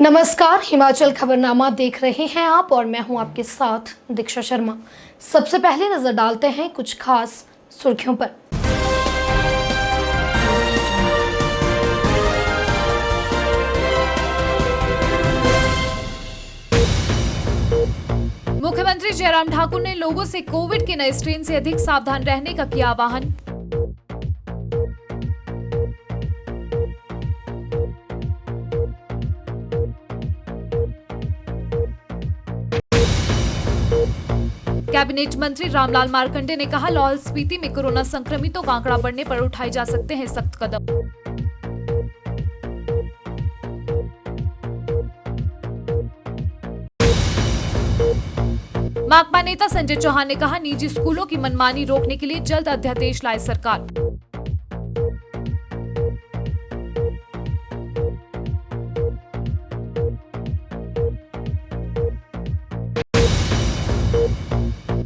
नमस्कार, हिमाचल खबरनामा देख रहे हैं आप और मैं हूं आपके साथ दीक्षा शर्मा। सबसे पहले नजर डालते हैं कुछ खास सुर्खियों पर। मुख्यमंत्री जयराम ठाकुर ने लोगों से कोविड के नए स्ट्रेन से अधिक सावधान रहने का किया आह्वान। कैबिनेट मंत्री रामलाल मार्कंडे ने कहा, लाहौल स्पीति में कोरोना संक्रमितों का आंकड़ा बढ़ने पर उठाए जा सकते हैं सख्त कदम। माकपा नेता संजय चौहान ने कहा, निजी स्कूलों की मनमानी रोकने के लिए जल्द अध्यादेश लाए सरकार।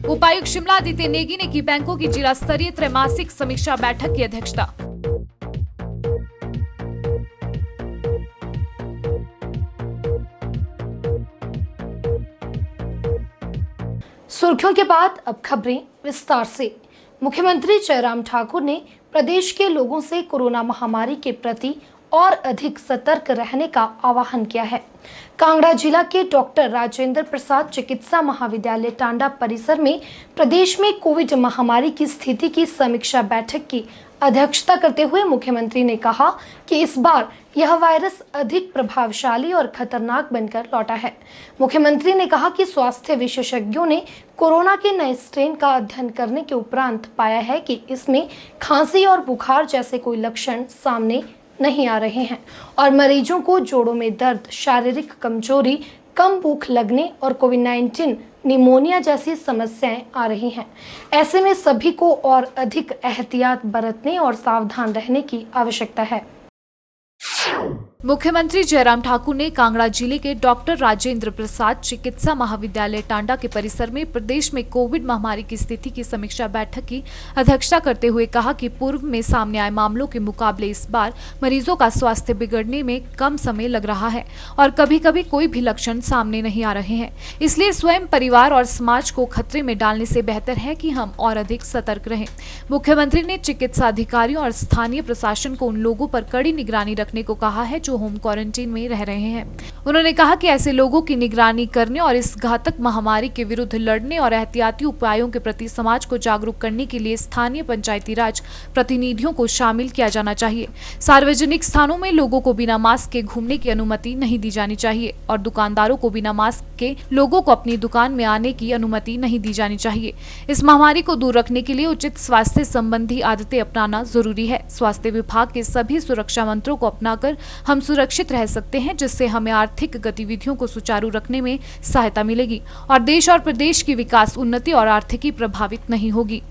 उपायुक्त शिमला आदित्य नेगी ने की बैंकों की जिला स्तरीय त्रैमासिक समीक्षा बैठक की अध्यक्षता। सुर्खियों के बाद अब खबरें विस्तार से। मुख्यमंत्री जयराम ठाकुर ने प्रदेश के लोगों से कोरोना महामारी के प्रति और अधिक सतर्क रहने का आह्वान किया है। कांगड़ा जिला के डॉक्टर राजेंद्र प्रसाद चिकित्सा महाविद्यालय टांडा परिसर में प्रदेश में कोविड महामारी की स्थिति की समीक्षा बैठक की अध्यक्षता करते हुए मुख्यमंत्री ने कहा कि इस बार यह वायरस अधिक प्रभावशाली और खतरनाक बनकर लौटा है। मुख्यमंत्री ने कहा कि स्वास्थ्य विशेषज्ञों ने कोरोना के नए स्ट्रेन का अध्ययन करने के उपरांत पाया है कि इसमें खांसी और बुखार जैसे कोई लक्षण सामने नहीं आ रहे हैं और मरीजों को जोड़ों में दर्द, शारीरिक कमजोरी, कम भूख लगने और कोविड-19 निमोनिया जैसी समस्याएं आ रही हैं। ऐसे में सभी को और अधिक एहतियात बरतने और सावधान रहने की आवश्यकता है। मुख्यमंत्री जयराम ठाकुर ने कांगड़ा जिले के डॉक्टर राजेंद्र प्रसाद चिकित्सा महाविद्यालय टांडा के परिसर में प्रदेश में कोविड महामारी की स्थिति की समीक्षा बैठक की अध्यक्षता करते हुए कहा कि पूर्व में सामने आए मामलों के मुकाबले इस बार मरीजों का स्वास्थ्य बिगड़ने में कम समय लग रहा है और कभी कभी कोई भी लक्षण सामने नहीं आ रहे हैं। इसलिए स्वयं, परिवार और समाज को खतरे में डालने से बेहतर है कि हम और अधिक सतर्क रहें। मुख्यमंत्री ने चिकित्सा अधिकारियों और स्थानीय प्रशासन को उन लोगों पर कड़ी निगरानी रखने को कहा है जो होम क्वारंटीन में रह रहे हैं। उन्होंने कहा कि ऐसे लोगों की निगरानी करने और इस घातक महामारी के विरुद्ध लड़ने और एहतियाती उपायों के प्रति समाज को जागरूक करने के लिए स्थानीय पंचायती राज प्रतिनिधियों को शामिल किया जाना चाहिए। सार्वजनिक स्थानों में लोगों को बिना मास्क के घूमने की अनुमति नहीं दी जानी चाहिए और दुकानदारों को बिना मास्क के लोगों को अपनी दुकान में आने की अनुमति नहीं दी जानी चाहिए। इस महामारी को दूर रखने के लिए उचित स्वास्थ्य संबंधी आदतें अपनाना जरूरी है। स्वास्थ्य विभाग के सभी सुरक्षा मंत्रों को अपनाकर हम सुरक्षित रह सकते हैं, जिससे हमें आर्थिक गतिविधियों को सुचारू रखने में सहायता मिलेगी और देश और प्रदेश की विकास, उन्नति और आर्थिकी प्रभावित नहीं होगी।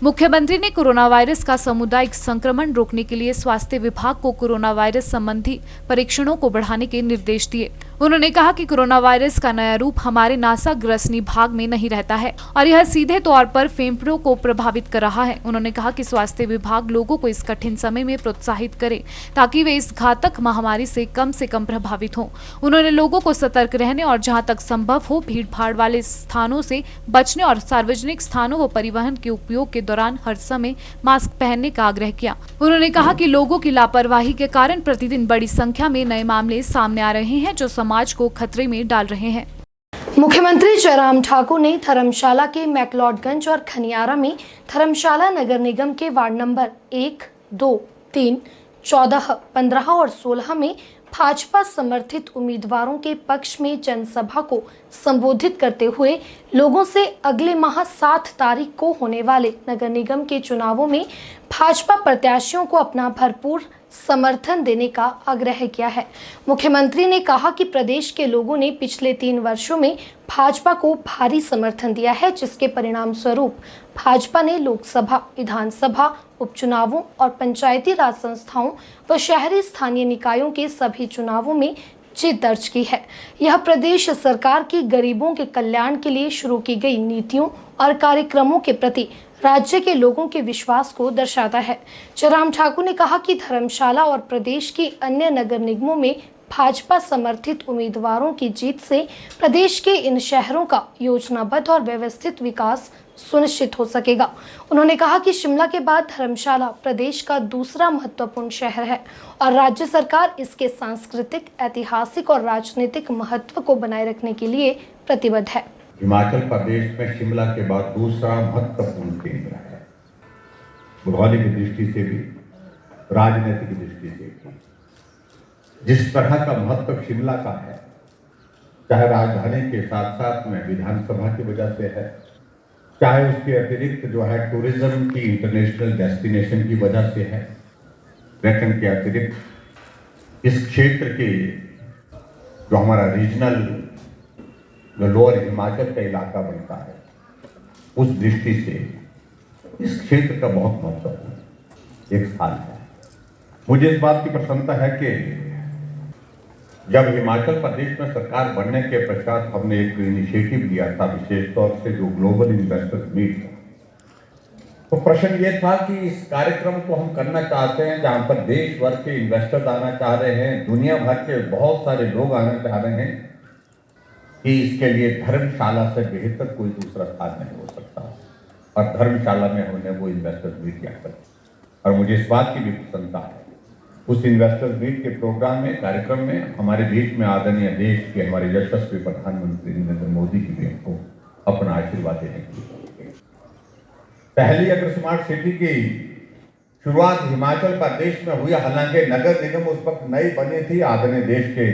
मुख्यमंत्री ने कोरोना वायरस का सामुदायिक संक्रमण रोकने के लिए स्वास्थ्य विभाग को कोरोना वायरस संबंधी परीक्षणों को बढ़ाने के निर्देश दिए। उन्होंने कहा कि कोरोना वायरस का नया रूप हमारे नासाग्रसनी भाग में नहीं रहता है और यह सीधे तौर पर फेफड़ों को प्रभावित कर रहा है। उन्होंने कहा कि स्वास्थ्य विभाग लोगों को इस कठिन समय में प्रोत्साहित करे ताकि वे इस घातक महामारी से कम प्रभावित हों। उन्होंने लोगों को सतर्क रहने और जहां तक संभव हो भीड़ भाड़ वाले स्थानों से बचने और सार्वजनिक स्थानों व परिवहन के उपयोग के दौरान हर समय मास्क पहनने का आग्रह किया। उन्होंने कहा कि लोगों की लापरवाही के कारण प्रतिदिन बड़ी संख्या में नए मामले सामने आ रहे हैं जो समाज को खतरे में डाल रहे हैं। मुख्यमंत्री जयराम ठाकुर ने धर्मशाला के मैक्लोडगंज और खनियारा में धर्मशाला नगर निगम के वार्ड नंबर 1, 2, 3, 14, 15 और 16 में भाजपा समर्थित उम्मीदवारों के पक्ष में जनसभा को संबोधित करते हुए लोगों से अगले माह 7 तारीख को होने वाले नगर निगम के चुनावों में भाजपा प्रत्याशियों को अपना भरपूर समर्थन देने का आग्रह किया है। मुख्यमंत्री ने कहा कि प्रदेश के लोगों ने पिछले 3 वर्षों में भाजपा को भारी समर्थन दिया है, जिसके परिणाम स्वरूप भाजपा ने लोकसभा, विधानसभा, उपचुनावों और पंचायती राज संस्थाओं व शहरी स्थानीय निकायों के सभी चुनावों में जीत दर्ज की है। यह प्रदेश सरकार की गरीबों के कल्याण के लिए शुरू की गई नीतियों और कार्यक्रमों के प्रति राज्य के लोगों के विश्वास को दर्शाता है। जयराम ठाकुर ने कहा कि धर्मशाला और प्रदेश की अन्य नगर निगमों में भाजपा समर्थित उम्मीदवारों की जीत से प्रदेश के इन शहरों का योजनाबद्ध और व्यवस्थित विकास सुनिश्चित हो सकेगा। उन्होंने कहा कि शिमला के बाद धर्मशाला प्रदेश का दूसरा महत्वपूर्ण शहर है और राज्य सरकार इसके सांस्कृतिक, ऐतिहासिक और राजनीतिक महत्व को बनाए रखने के लिए प्रतिबद्ध है। हिमाचल प्रदेश में शिमला के बाद दूसरा महत्वपूर्ण केंद्र है, भौगोलिक दृष्टि से भी, राजनीतिक दृष्टि से भी। जिस तरह का महत्व शिमला का है, चाहे राजधानी के साथ साथ में विधानसभा की वजह से है, चाहे उसके अतिरिक्त जो है टूरिज्म की इंटरनेशनल डेस्टिनेशन की वजह से है, पर्यटन के अतिरिक्त इस क्षेत्र के जो हमारा रीजनल जो लोअर हिमाचल का इलाका बनता है, उस दृष्टि से इस क्षेत्र का बहुत महत्वपूर्ण एक स्थान है। मुझे इस बात की प्रसन्नता है कि जब हिमाचल प्रदेश में सरकार बनने के पश्चात हमने एक इनिशिएटिव लिया था, विशेष तौर से जो ग्लोबल इन्वेस्टर्स मीट, तो प्रश्न ये था कि इस कार्यक्रम को हम करना चाहते हैं जहां पर देश भर के इन्वेस्टर्स आना चाह रहे हैं, दुनिया भर के बहुत सारे लोग आना चाह रहे हैं, कि इसके लिए धर्मशाला से बेहतर कोई दूसरा स्थान नहीं हो सकता। और धर्मशाला में हमने वो इन्वेस्टर्स मीट किया था और मुझे इस बात की भी प्रसन्नता है, उस इन्वेस्टर्स मीट के प्रोग्राम में, कार्यक्रम में हमारे बीच में आदरणीय देश के हमारे यशस्वी प्रधानमंत्री नरेंद्र मोदी जी भी हमको अपना आशीर्वाद देने की पहली अगर स्मार्ट सिटी की शुरुआत हिमाचल प्रदेश में हुई, हालांकि नगर निगम उस वक्त नई बनी थी, आदरणीय देश के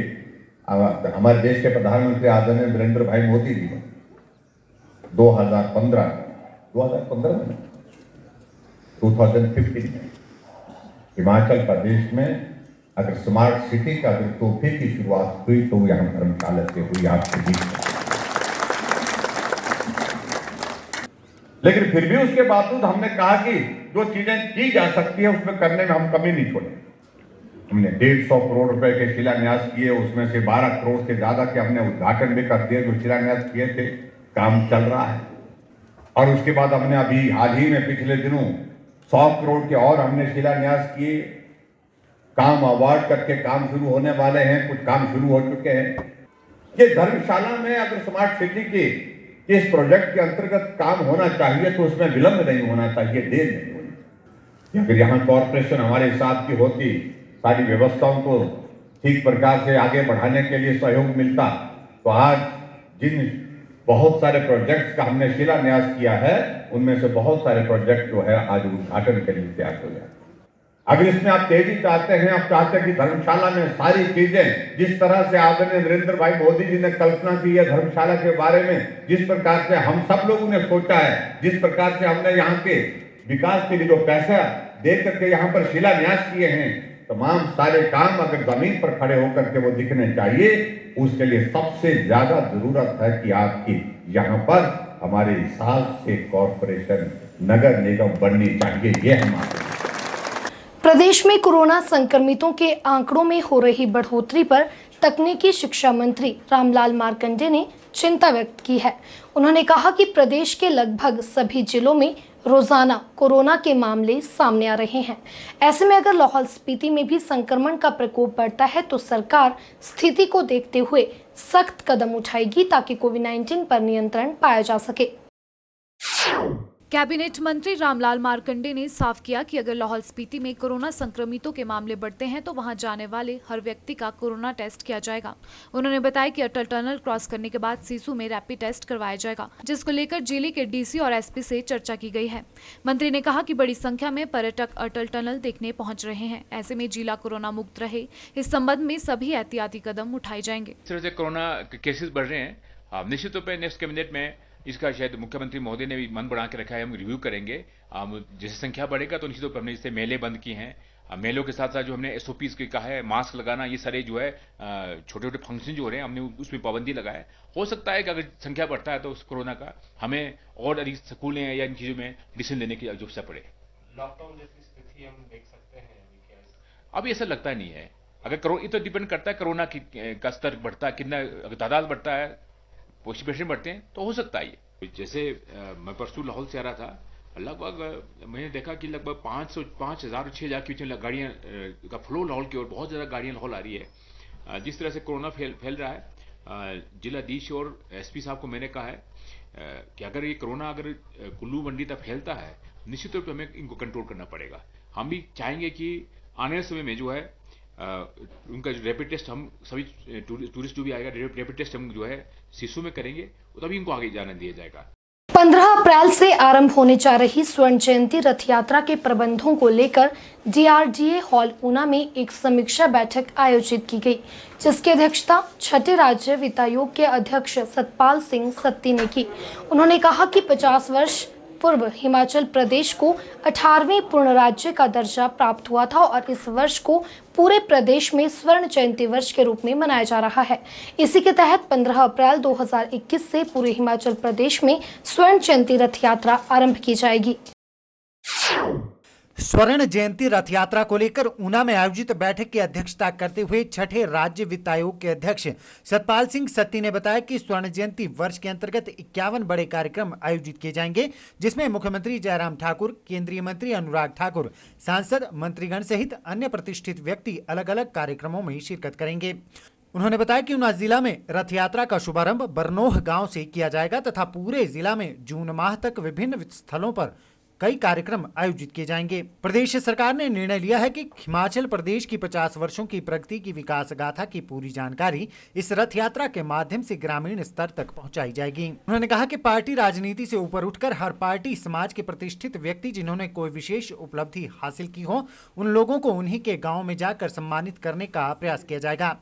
हमारे देश के प्रधानमंत्री आदरणीय नरेंद्र भाई मोदी जी 2015 में हिमाचल प्रदेश में अगर स्मार्ट सिटी का अगर तोहफे की शुरुआत हुई तो यहाँ धर्मशाला से हुई, आपके बीच में। लेकिन फिर भी उसके बावजूद हमने कहा कि जो चीजें की जा सकती है उसमें करने में हम कमी नहीं छोड़े। हमने 150 करोड़ रुपए के शिलान्यास किए, उसमें से 12 करोड़ से ज्यादा के हमने उद्घाटन भी कर दिए, जो शिलान्यास किए थे, काम चल रहा है। और उसके बाद हमने अभी हाल ही में पिछले दिनों 100 करोड़ के और हमने शिलान्यास किए, काम अवार्ड करके काम शुरू होने वाले हैं, कुछ काम शुरू हो चुके हैं। ये धर्मशाला में अगर स्मार्ट सिटी के इस प्रोजेक्ट के अंतर्गत काम होना चाहिए तो उसमें विलंब नहीं होना चाहिए, देर नहीं होनी चाहिए। अगर यहाँ कॉरपोरेशन हमारे साथ की होती, सारी व्यवस्थाओं को ठीक प्रकार से आगे बढ़ाने के लिए सहयोग मिलता, तो आज जिन बहुत सारे प्रोजेक्ट्स का हमने शिलान्यास किया है, उनमें से बहुत सारे प्रोजेक्ट जो है आज उद्घाटन के लिए तैयार हो जाए। अगर इसमें आप तेजी चाहते हैं, आप चाहते हैं कि धर्मशाला में सारी चीजें जिस तरह से आदरणीय नरेंद्र भाई मोदी जी ने कल्पना की है धर्मशाला के बारे में, जिस प्रकार से हम सब लोगों ने सोचा है, जिस प्रकार से हमने यहाँ के विकास के लिए जो पैसा दे करके यहाँ पर शिलान्यास किए हैं, तमाम सारे काम अगर जमीन पर खड़े होकर के वो दिखने चाहिए, उसके लिए सबसे ज्यादा जरूरत है कि आपकी यहाँ पर हमारे हिसाब से कॉरपोरेशन नगर निगम बननी चाहिए। ये हमारे प्रदेश में कोरोना संक्रमितों के आंकड़ों में हो रही बढ़ोतरी पर तकनीकी शिक्षा मंत्री रामलाल मार्कंडे ने चिंता व्यक्त की है। उन्होंने कहा कि प्रदेश के लगभग सभी जिलों में रोजाना कोरोना के मामले सामने आ रहे हैं। ऐसे में अगर लाहौल स्पीति में भी संक्रमण का प्रकोप बढ़ता है तो सरकार स्थिति को देखते हुए सख्त कदम उठाएगी ताकि कोविड-19 पर नियंत्रण पाया जा सके। कैबिनेट मंत्री रामलाल मार्कंडे ने साफ किया कि अगर लाहौल स्पीति में कोरोना संक्रमितों के मामले बढ़ते हैं तो वहां जाने वाले हर व्यक्ति का कोरोना टेस्ट किया जाएगा। उन्होंने बताया कि अटल टनल क्रॉस करने के बाद सीसू में रैपिड टेस्ट करवाया जाएगा, जिसको लेकर जिले के डीसी और एसपी से चर्चा की गई है। मंत्री ने कहा कि बड़ी संख्या में पर्यटक अटल टनल देखने पहुंच रहे हैं। ऐसे में जिला कोरोना मुक्त रहे, इस संबंध में सभी एहतियाती कदम उठाए जाएंगे। इस तरह से कोरोना केसेस बढ़ रहे हैं, निश्चित तौर पर नेक्स्ट कैबिनेट में इसका शायद मुख्यमंत्री महोदय ने भी मन बना के रखा है, हम रिव्यू करेंगे। जैसे संख्या बढ़ेगा तो निश्चित तौर पर हमने जैसे मेले बंद किए हैं, मेलों के साथ साथ जो हमने एसओपीज के कहा है, मास्क लगाना, ये सारे जो है छोटे छोटे फंक्शन जो हो रहे हैं हमने उसमें पाबंदी लगाया है। हो सकता है कि अगर संख्या बढ़ता है तो उस कोरोना का हमें और अधिक स्कूलें या इन चीजों में डिसीजन लेने की आवश्यकता पड़े। लॉकडाउन जैसी स्थिति हम देख सकते हैं अभी ऐसा लगता नहीं है। अगर ये तो डिपेंड करता है कोरोना का स्तर बढ़ता है, कितना अगर तादाद बढ़ता है, पेशेंट बढ़ते हैं तो हो सकता है। जैसे मैं परसों लाहौल से आ रहा था, लगभग मैंने देखा कि लगभग 5,000 6,000 की गाड़ियां का फ्लो लाहौल की ओर, बहुत ज्यादा गाड़ियां लाहौल आ रही है। जिस तरह से कोरोना फैल रहा है, जिलाधीश और एसपी साहब को मैंने कहा है कि अगर ये कोरोना अगर कुल्लू मंडी तक फैलता है, निश्चित तौर पर हमें इनको कंट्रोल करना पड़ेगा। हम भी चाहेंगे कि आने वाले समय में जो है उनका जो रैपिड टेस्ट हम सभी टूरिस्ट जो भी आएगा, रैपिड टेस्ट हम जो है शिशु में करेंगे, तभी इनको आगे जाने दिया जाएगा। 15 अप्रैल से आरंभ होने जा रही स्वर्ण जयंती रथ यात्रा के प्रबंधों को लेकर DRDA हॉल ऊना में एक समीक्षा बैठक आयोजित की गई, जिसकी अध्यक्षता छठे राज्य वित्त आयोग के अध्यक्ष सतपाल सिंह सत्ती ने की। उन्होंने कहा कि 50 वर्ष पूर्व हिमाचल प्रदेश को 18वें पूर्ण राज्य का दर्जा प्राप्त हुआ था और इस वर्ष को पूरे प्रदेश में स्वर्ण जयंती वर्ष के रूप में मनाया जा रहा है। इसी के तहत 15 अप्रैल 2021 से पूरे हिमाचल प्रदेश में स्वर्ण जयंती रथ यात्रा आरंभ की जाएगी। स्वर्ण जयंती रथ यात्रा को लेकर ऊना में आयोजित बैठक की अध्यक्षता करते हुए छठे राज्य वित्त आयोग के अध्यक्ष सतपाल सिंह सत्ती ने बताया कि स्वर्ण जयंती वर्ष के अंतर्गत 51 बड़े कार्यक्रम आयोजित किए जाएंगे, जिसमें मुख्यमंत्री जयराम ठाकुर, केंद्रीय मंत्री अनुराग ठाकुर, सांसद, मंत्रीगण सहित अन्य प्रतिष्ठित व्यक्ति अलग अलग कार्यक्रमों में शिरकत करेंगे। उन्होंने बताया कि ऊना जिला में रथ यात्रा का शुभारंभ बरनोह गांव से किया जाएगा तथा पूरे जिला में जून माह तक विभिन्न स्थलों पर कई कार्यक्रम आयोजित किए जाएंगे। प्रदेश सरकार ने निर्णय लिया है कि हिमाचल प्रदेश की 50 वर्षों की प्रगति की विकास गाथा की पूरी जानकारी इस रथ यात्रा के माध्यम से ग्रामीण स्तर तक पहुंचाई जाएगी। उन्होंने कहा कि पार्टी राजनीति से ऊपर उठकर हर पार्टी समाज के प्रतिष्ठित व्यक्ति जिन्होंने कोई विशेष उपलब्धि हासिल की हो, उन लोगों को उन्हीं के गाँव में जाकर सम्मानित करने का प्रयास किया जाएगा।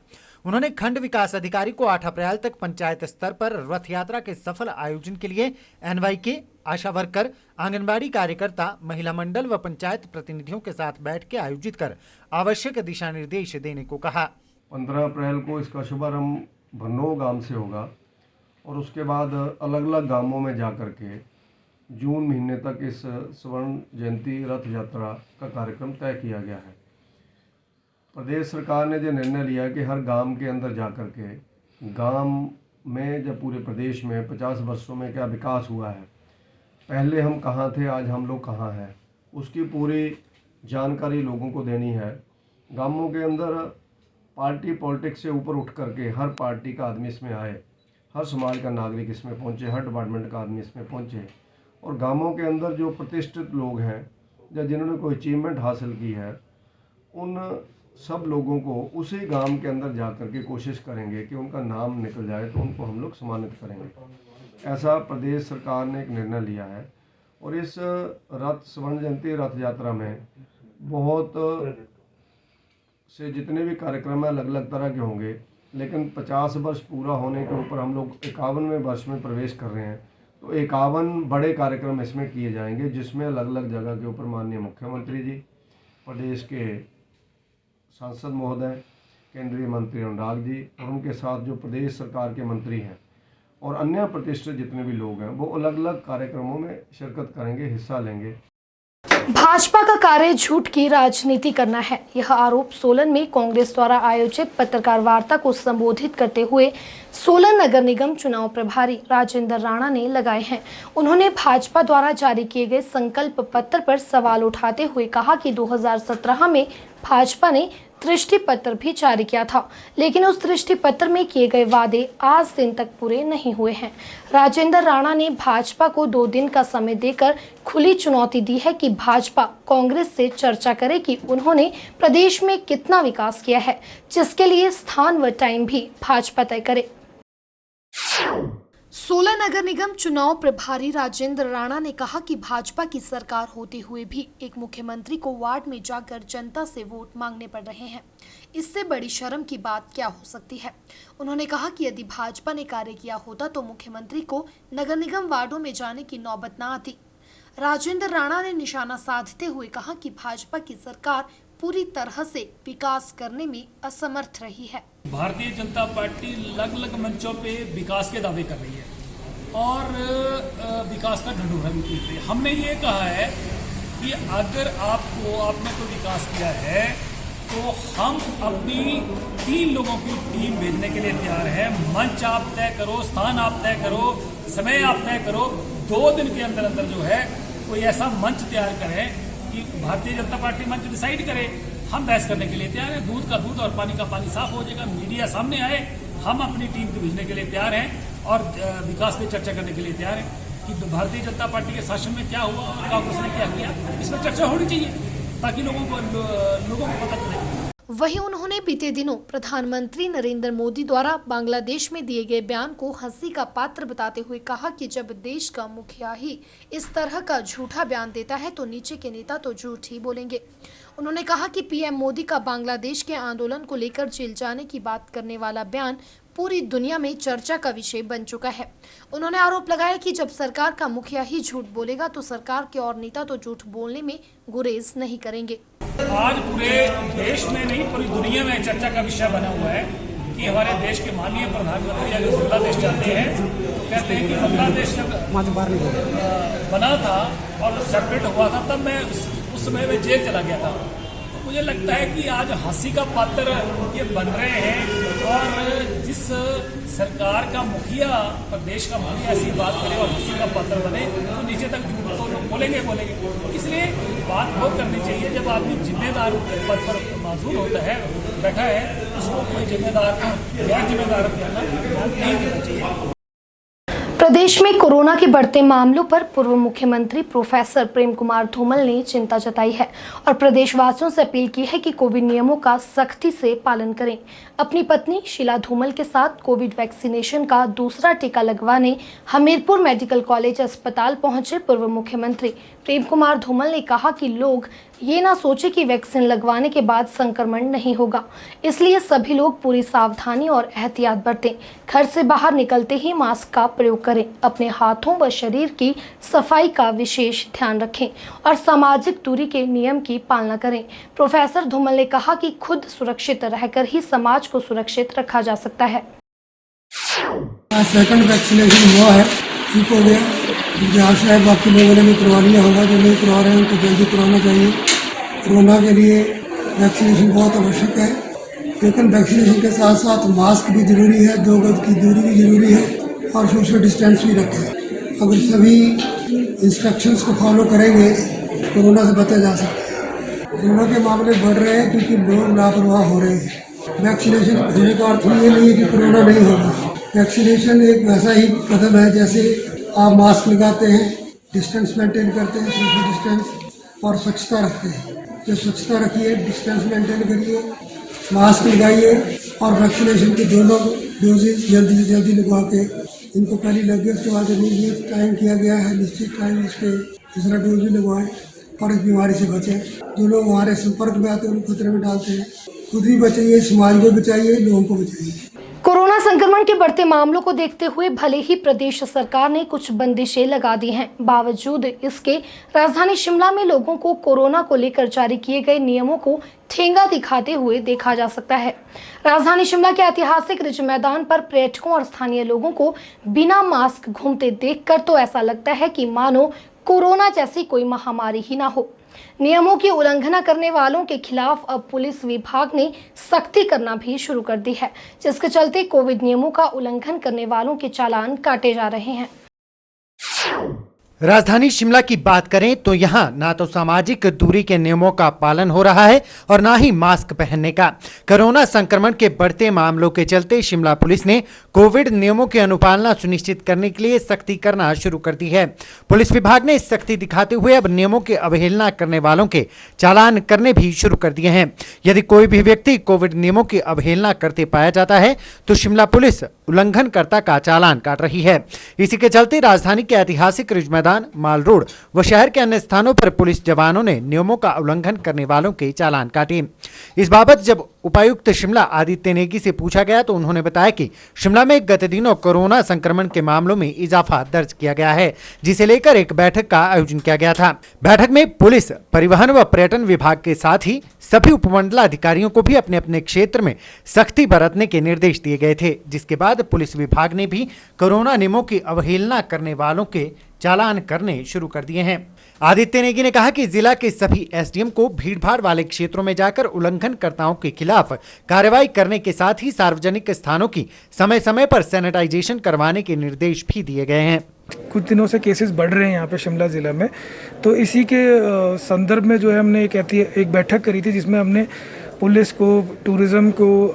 उन्होंने खंड विकास अधिकारी को 8 अप्रैल तक पंचायत स्तर पर रथ यात्रा के सफल आयोजन के लिए NYK, आशा वर्कर, आंगनबाड़ी कार्यकर्ता, महिला मंडल व पंचायत प्रतिनिधियों के साथ बैठ के आयोजित कर आवश्यक दिशा निर्देश देने को कहा। 15 अप्रैल को इसका शुभारंभ बरनोह गांव से होगा और उसके बाद अलग अलग गांवों में जाकर के जून महीने तक इस स्वर्ण जयंती रथ यात्रा का कार्यक्रम तय किया गया है। प्रदेश सरकार ने जो निर्णय लिया है कि हर गांव के अंदर जाकर के गांव में जब पूरे प्रदेश में 50 वर्षों में क्या विकास हुआ है, पहले हम कहाँ थे, आज हम लोग कहाँ हैं, उसकी पूरी जानकारी लोगों को देनी है। गांवों के अंदर पार्टी पॉलिटिक्स से ऊपर उठ करके हर पार्टी का आदमी इसमें आए, हर समाज का नागरिक इसमें पहुँचे, हर डिपार्टमेंट का आदमी इसमें पहुँचे और गांवों के अंदर जो प्रतिष्ठित लोग हैं या जिन्होंने कोई अचीवमेंट हासिल की है, उन सब लोगों को उसी गांव के अंदर जा कर के कोशिश करेंगे कि उनका नाम निकल जाए तो उनको हम लोग सम्मानित करेंगे। ऐसा प्रदेश सरकार ने एक निर्णय लिया है और इस स्वर्ण जयंती रथ यात्रा में बहुत से जितने भी कार्यक्रम हैं अलग अलग तरह के होंगे, लेकिन 50 वर्ष पूरा होने के ऊपर हम लोग 51वें वर्ष में प्रवेश कर रहे हैं, तो 51 बड़े कार्यक्रम इसमें किए जाएंगे, जिसमें अलग अलग जगह के ऊपर माननीय मुख्यमंत्री जी, प्रदेश के सांसद महोदय, केंद्रीय मंत्री अनुराग जी और उनके साथ जो प्रदेश सरकार के मंत्री हैं और अन्य प्रतिष्ठित जितने भी लोग हैं, वो अलग अलग कार्यक्रमों में शिरकत करेंगे, हिस्सा लेंगे। भाजपा का कार्य झूठ की राजनीति करना है, यह आरोप सोलन में कांग्रेस द्वारा आयोजित पत्रकार वार्ता को संबोधित करते हुए सोलन नगर निगम चुनाव प्रभारी राजेंद्र राणा ने लगाए हैं। उन्होंने भाजपा द्वारा जारी किए गए संकल्प पत्र पर सवाल उठाते हुए कहा कि 2017 में भाजपा ने दृष्टि पत्र भी जारी किया था, लेकिन उस दृष्टि पत्र में किए गए वादे आज दिन तक पूरे नहीं हुए हैं। राजेंद्र राणा ने भाजपा को 2 दिन का समय देकर खुली चुनौती दी है कि भाजपा कांग्रेस से चर्चा करे कि उन्होंने प्रदेश में कितना विकास किया है, जिसके लिए स्थान व टाइम भी भाजपा तय करे। सोलन नगर निगम चुनाव प्रभारी राजेंद्र राणा ने कहा कि भाजपा की सरकार होते हुए भी एक मुख्यमंत्री को वार्ड में जाकर जनता से वोट मांगने पड़ रहे हैं। इससे बड़ी शर्म की बात क्या हो सकती है। उन्होंने कहा कि यदि भाजपा ने कार्य किया होता तो मुख्यमंत्री को नगर निगम वार्डों में जाने की नौबत न आती। राजेंद्र राणा ने निशाना साधते हुए कहा कि भाजपा की सरकार पूरी तरह से विकास करने में असमर्थ रही है। भारतीय जनता पार्टी अलग अलग मंचों पे विकास के दावे कर रही है और विकास का ढंढोरा भी पीट रही है। हमने ये कहा है कि अगर आपने कोई विकास किया है तो हम अपनी 3 लोगों की टीम भेजने के लिए तैयार हैं। मंच आप तय करो, स्थान आप तय करो, समय आप तय करो। 2 दिन के अंदर जो है कोई ऐसा मंच तैयार करें कि भारतीय जनता पार्टी मंच डिसाइड करे हम बहस करने के लिए तैयार हैं। दूध का दूध और पानी का पानी साफ हो जाएगा। मीडिया सामने आए, हम अपनी टीम को भेजने के लिए तैयार हैं और विकास पे चर्चा करने के लिए तैयार हैं कि भारतीय जनता पार्टी के शासन में क्या हुआ और कांग्रेस ने क्या किया, इस पर चर्चा होनी चाहिए ताकि लोगों को पता चले। वहीं उन्होंने बीते दिनों प्रधानमंत्री नरेंद्र मोदी द्वारा बांग्लादेश में दिए गए बयान को हंसी का पात्र बताते हुए कहा कि जब देश का मुखिया ही इस तरह का झूठा बयान देता है तो नीचे के नेता तो झूठ ही बोलेंगे। उन्होंने कहा कि पीएम मोदी का बांग्लादेश के आंदोलन को लेकर जेल जाने की बात करने वाला बयान पूरी दुनिया में चर्चा का विषय बन चुका है। उन्होंने आरोप लगाया कि जब सरकार का मुखिया ही झूठ बोलेगा तो सरकार के और नेता तो झूठ बोलने में गुरेज नहीं करेंगे। आज पूरे देश में नहीं, पूरी दुनिया में चर्चा का विषय बना हुआ है कि हमारे देश के माननीय प्रधानमंत्री अगर बांग्लादेश जाते हैं तो कहते हैं कि बांग्लादेश जब बना था और सेपरेट हुआ था तब मैं उस समय में जेल चला गया था। तो मुझे लगता है कि आज हंसी का पात्र ये बन रहे हैं और जिस सरकार का मुखिया, प्रदेश का मुखिया ऐसी बात करे और हंसी का पात्र बने तो नीचे तक झूठ तो लोग बोलेंगे। इसलिए बात वो करनी चाहिए जब आदमी जिम्मेदार पद पर मौजूद होता है, बैठा है, उसको कोई जिम्मेदार गैर जिम्मेदार ध्यान नहीं देना चाहिए। प्रदेश में कोरोना के बढ़ते मामलों पर पूर्व मुख्यमंत्री प्रोफेसर प्रेम कुमार धूमल ने चिंता जताई है और प्रदेशवासियों से अपील की है कि कोविड नियमों का सख्ती से पालन करें। अपनी पत्नी शीला धूमल के साथ कोविड वैक्सीनेशन का दूसरा टीका लगवाने हमीरपुर मेडिकल कॉलेज अस्पताल पहुंचे पूर्व मुख्यमंत्री प्रेम कुमार धूमल ने कहा कि लोग ये ना सोचे कि वैक्सीन लगवाने के बाद संक्रमण नहीं होगा, इसलिए सभी लोग पूरी सावधानी और एहतियात बरतें। घर से बाहर निकलते ही मास्क का प्रयोग करें, अपने हाथों व शरीर की सफाई का विशेष ध्यान रखें और सामाजिक दूरी के नियम की पालना करें। प्रोफेसर धूमल ने कहा कि खुद सुरक्षित रहकर ही समाज को सुरक्षित रखा जा सकता है। सेकंड वैक्सीनेशन हुआ है, ठीक हो गया। जहाँ शायद बाकी लोगों ने भी करवा लिया होगा, जो नहीं करवा रहे हैं उनको जल्दी करवाना चाहिए। कोरोना के लिए वैक्सीनेशन बहुत आवश्यक है, लेकिन वैक्सीनेशन के साथ साथ मास्क भी जरूरी है, 2 गज की दूरी भी जरूरी है और सोशल डिस्टेंस भी रखें। अगर सभी इंस्ट्रक्शंस को फॉलो करेंगे कोरोना से बचा जा सकता है। कोरोना के मामले बढ़ रहे हैं क्योंकि लोग लापरवाह हो रहे हैं। वैक्सीनेशन होने का अर्थ ये नहीं है कि कोरोना नहीं होगा। वैक्सीनेशन एक वैसा ही कदम है जैसे आप मास्क लगाते हैं, डिस्टेंस मेंटेन करते हैं, सोशल डिस्टेंस और स्वच्छता रखते हैं। जो स्वच्छता रखिए, डिस्टेंस मेंटेन करिए, मास्क लगाइए और वैक्सीनेशन के दोनों डोजेज जल्दी से जल्दी लगवा के, इनको पहले लग गया उसके बाद निश्चित टाइम किया गया है, निश्चित टाइम उसके दूसरा डोज भी लगवाएं और इस बीमारी से बचें। जो लोग हमारे संपर्क में आते हैं उनको खतरे में डालते हैं। खुद भी बचाइए, समाज को बचाइए, लोगों को बचाइए। कोरोना संक्रमण के बढ़ते मामलों को देखते हुए भले ही प्रदेश सरकार ने कुछ बंदिशें लगा दी हैं, बावजूद इसके राजधानी शिमला में लोगों को कोरोना को लेकर जारी किए गए नियमों को ठेंगा दिखाते हुए देखा जा सकता है। राजधानी शिमला के ऐतिहासिक रिज मैदान पर पर्यटकों और स्थानीय लोगों को बिना मास्क घूमते देखकर तो ऐसा लगता है कि मानो कोरोना जैसी कोई महामारी ही ना हो। नियमों की उल्लंघना करने वालों के खिलाफ अब पुलिस विभाग ने सख्ती करना भी शुरू कर दी है, जिसके चलते कोविड नियमों का उल्लंघन करने वालों के चालान काटे जा रहे हैं। राजधानी शिमला की बात करें तो यहाँ ना तो सामाजिक दूरी के नियमों का पालन हो रहा है और ना ही मास्क पहनने का। कोरोना संक्रमण के बढ़ते मामलों के चलते शिमला पुलिस ने कोविड नियमों की अनुपालना सुनिश्चित करने के लिए सख्ती करना शुरू कर दी है। पुलिस विभाग ने सख्ती दिखाते हुए अब नियमों की अवहेलना करने वालों के चालान करने भी शुरू कर दिए हैं। यदि कोई भी व्यक्ति कोविड नियमों की अवहेलना करते पाया जाता है तो शिमला पुलिस उल्लंघनकर्ता का चालान काट रही है। इसी के चलते राजधानी के ऐतिहासिक रिज मैदान, माल रोड व शहर के अन्य स्थानों पर पुलिस जवानों ने नियमों का उल्लंघन करने वालों के चालान काटे। इस बाबत जब उपायुक्त शिमला आदित्य नेगी से पूछा गया तो उन्होंने बताया कि शिमला में गत दिनों कोरोना संक्रमण के मामलों में इजाफा दर्ज किया गया है, जिसे लेकर एक बैठक का आयोजन किया गया था। बैठक में पुलिस, परिवहन व पर्यटन विभाग के साथ ही सभी उपमंडलाधिकारियों को भी अपने अपने क्षेत्र में सख्ती बरतने के निर्देश दिए गए थे, जिसके बाद पुलिस विभाग ने भी कोरोना नियमों की अवहेलना करने वालों के चालान करने शुरू कर दिए हैं। आदित्य नेगी ने कहा कि जिला के सभी एसडीएम को भीड़भाड़ वाले क्षेत्रों में जाकर उल्लंघनकर्ताओं के खिलाफ कार्रवाई करने के साथ ही सार्वजनिक स्थानों की समय समय पर सैनिटाइजेशन करवाने के निर्देश भी दिए गए हैं। कुछ दिनों से केसेस बढ़ रहे हैं यहाँ पे शिमला ज़िला में, तो इसी के संदर्भ में जो है हमने एक बैठक करी थी जिसमें हमने पुलिस को, टूरिज़्म को,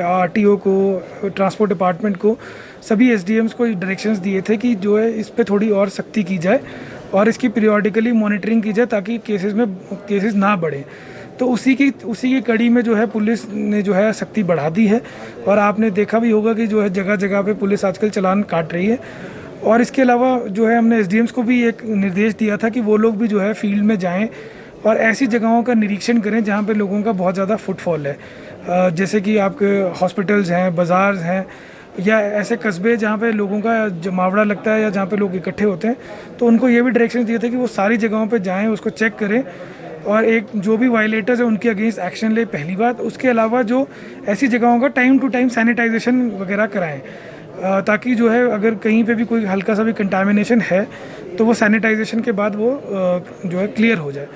आरटीओ को, ट्रांसपोर्ट डिपार्टमेंट को, सभी एसडीएम्स को डायरेक्शंस दिए थे कि जो है इस पे थोड़ी और सख्ती की जाए और इसकी पीरियोडिकली मॉनिटरिंग की जाए ताकि केसेस ना बढ़ें। तो उसी की कड़ी में जो है पुलिस ने जो है सख्ती बढ़ा दी है और आपने देखा भी होगा कि जो है जगह जगह पे पुलिस आजकल चालान काट रही है। और इसके अलावा जो है हमने एसडीएम्स को भी एक निर्देश दिया था कि वो लोग भी जो है फील्ड में जाएं और ऐसी जगहों का निरीक्षण करें जहां पे लोगों का बहुत ज़्यादा फुटफॉल है, जैसे कि आपके हॉस्पिटल्स हैं, बाज़ार हैं या ऐसे कस्बे जहाँ पे लोगों का जमावड़ा लगता है या जहाँ पे लोग इकट्ठे होते हैं। तो उनको ये भी डायरेक्शन दिए थे कि वो सारी जगहों पे जाएं, उसको चेक करें और एक जो भी वायलेटर्स हैं उनके अगेंस्ट एक्शन ले, पहली बात। उसके अलावा जो ऐसी जगहों का टाइम टू टाइम सैनिटाइजेशन वगैरह कराएं ताकि जो है अगर कहीं पे भी कोई हल्का सा भी कंटामिनेशन है तो वो सैनिटाइजेशन के बाद वो जो है क्लियर हो जाए।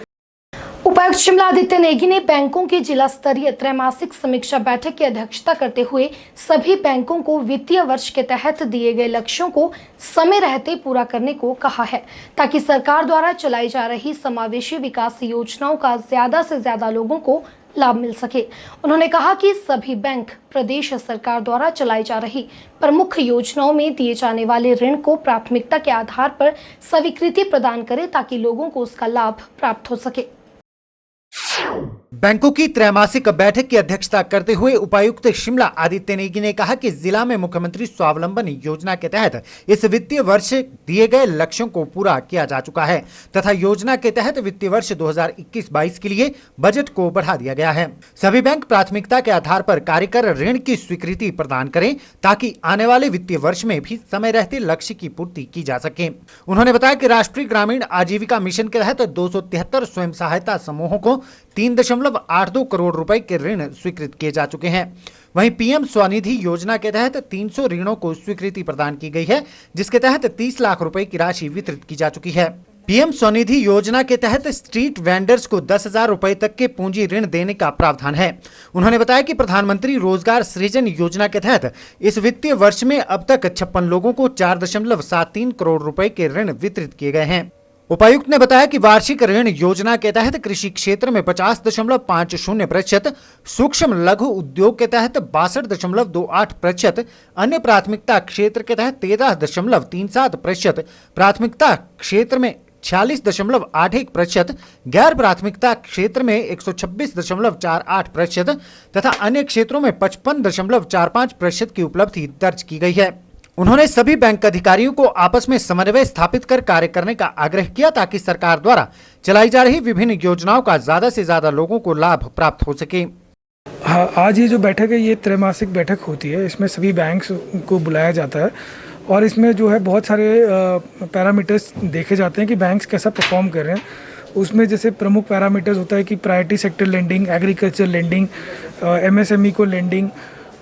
उपायुक्त शिमला आदित्य नेगी ने बैंकों की जिला स्तरीय त्रैमासिक समीक्षा बैठक की अध्यक्षता करते हुए सभी बैंकों को वित्तीय वर्ष के तहत दिए गए लक्ष्यों को समय रहते पूरा करने को कहा है ताकि सरकार द्वारा चलाई जा रही समावेशी विकास योजनाओं का ज्यादा से ज्यादा लोगों को लाभ मिल सके। उन्होंने कहा कि सभी बैंक प्रदेश सरकार द्वारा चलाई जा रही प्रमुख योजनाओं में दिए जाने वाले ऋण को प्राथमिकता के आधार पर स्वीकृति प्रदान करें ताकि लोगों को उसका लाभ प्राप्त हो सके। बैंकों की त्रैमासिक बैठक की अध्यक्षता करते हुए उपायुक्त शिमला आदित्य नेगी ने कहा कि जिला में मुख्यमंत्री स्वावलंबन योजना के तहत इस वित्तीय वर्ष दिए गए लक्ष्यों को पूरा किया जा चुका है तथा योजना के तहत वित्तीय वर्ष 2021-22 के लिए बजट को बढ़ा दिया गया है। सभी बैंक प्राथमिकता के आधार पर कार्य कर ऋण की स्वीकृति प्रदान करें ताकि आने वाले वित्तीय वर्ष में भी समय रहते लक्ष्य की पूर्ति की जा सके। उन्होंने बताया कि राष्ट्रीय ग्रामीण आजीविका मिशन के तहत 273 स्वयं सहायता समूहों को 3.82 करोड़ रुपए के ऋण स्वीकृत किए जा चुके हैं। वहीं पीएम स्वनिधि योजना के तहत 300 ऋणों को स्वीकृति प्रदान की गई है जिसके तहत 30 लाख रुपए की राशि वितरित की जा चुकी है। पीएम स्वनिधि योजना के तहत स्ट्रीट वेंडर्स को 10,000 रुपए तक के पूंजी ऋण देने का प्रावधान है। उन्होंने बताया कि प्रधानमंत्री रोजगार सृजन योजना के तहत इस वित्तीय वर्ष में अब तक 56 लोगों को 4.73 करोड़ रुपए के ऋण वितरित किए गए हैं। उपायुक्त ने बताया कि वार्षिक ऋण योजना के तहत कृषि क्षेत्र में 50.50%, सूक्ष्म लघु उद्योग के तहत 62.28%, अन्य प्राथमिकता क्षेत्र के तहत 13.37%, प्राथमिकता क्षेत्र में 46.81%, गैर प्राथमिकता क्षेत्र में 126.48% तथा अन्य क्षेत्रों में 55.45% की उपलब्धि दर्ज की गई है। उन्होंने सभी बैंक अधिकारियों को आपस में समन्वय स्थापित कर कार्य करने का आग्रह किया ताकि सरकार द्वारा चलाई जा रही विभिन्न योजनाओं का ज्यादा से ज्यादा लोगों को लाभ प्राप्त हो सके। आज ये जो बैठक है ये त्रैमासिक बैठक होती है, इसमें सभी बैंक्स को बुलाया जाता है और इसमें जो है बहुत सारे पैरामीटर्स देखे जाते हैं कि बैंक्स कैसा परफॉर्म कर रहे हैं। उसमें जैसे प्रमुख पैरामीटर्स होता है कि priority sector lending, agriculture lending, MSME को लेंडिंग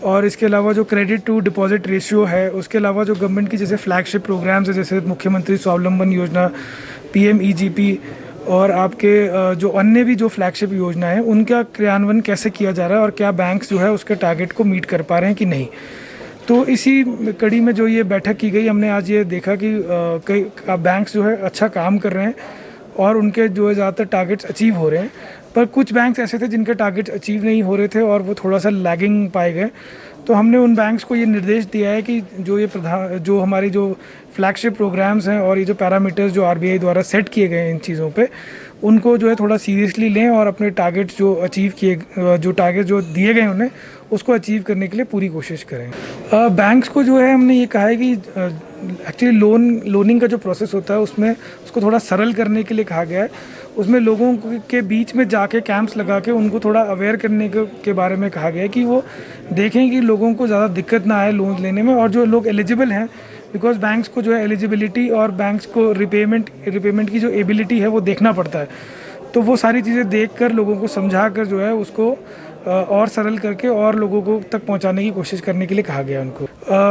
और इसके अलावा जो क्रेडिट टू डिपॉजिट रेशियो है, उसके अलावा जो गवर्नमेंट की जैसे फ्लैगशिप प्रोग्राम्स है जैसे मुख्यमंत्री स्वावलंबन योजना, पीएमईजीपी और आपके जो अन्य भी जो फ्लैगशिप योजना है उनका क्रियान्वयन कैसे किया जा रहा है और क्या बैंक्स जो है उसके टारगेट को मीट कर पा रहे हैं कि नहीं। तो इसी कड़ी में जो ये बैठक की गई, हमने आज ये देखा कि कई बैंक्स जो है अच्छा काम कर रहे हैं और उनके जो है ज़्यादातर टारगेट्स अचीव हो रहे हैं, पर कुछ बैंक्स ऐसे थे जिनके टारगेट्स अचीव नहीं हो रहे थे और वो थोड़ा सा लैगिंग पाए गए। तो हमने उन बैंक्स को ये निर्देश दिया है कि जो हमारी जो फ्लैगशिप प्रोग्राम्स हैं और ये जो पैरामीटर्स जो आरबीआई द्वारा सेट किए गए हैं इन चीज़ों पे, उनको जो है थोड़ा सीरियसली लें और अपने टारगेट्स जो टारगेट जो दिए गए उन्हें उसको अचीव करने के लिए पूरी कोशिश करें। बैंक्स को जो है हमने ये कहा है कि एक्चुअली लोनिंग का जो प्रोसेस होता है उसमें उसको थोड़ा सरल करने के लिए कहा गया है। उसमें लोगों के बीच में जाके कैंप्स लगा के उनको थोड़ा अवेयर करने के बारे में कहा गया है कि वो देखें कि लोगों को ज़्यादा दिक्कत ना आए लोन लेने में और जो लोग एलिजिबल हैं, बिकॉज बैंक्स को जो है एलिजिबिलिटी और बैंक्स को रिपेमेंट की जो एबिलिटी है वो देखना पड़ता है। तो वो सारी चीज़ें देखकर लोगों को समझा कर जो है उसको और सरल करके और लोगों को तक पहुंचाने की कोशिश करने के लिए कहा गया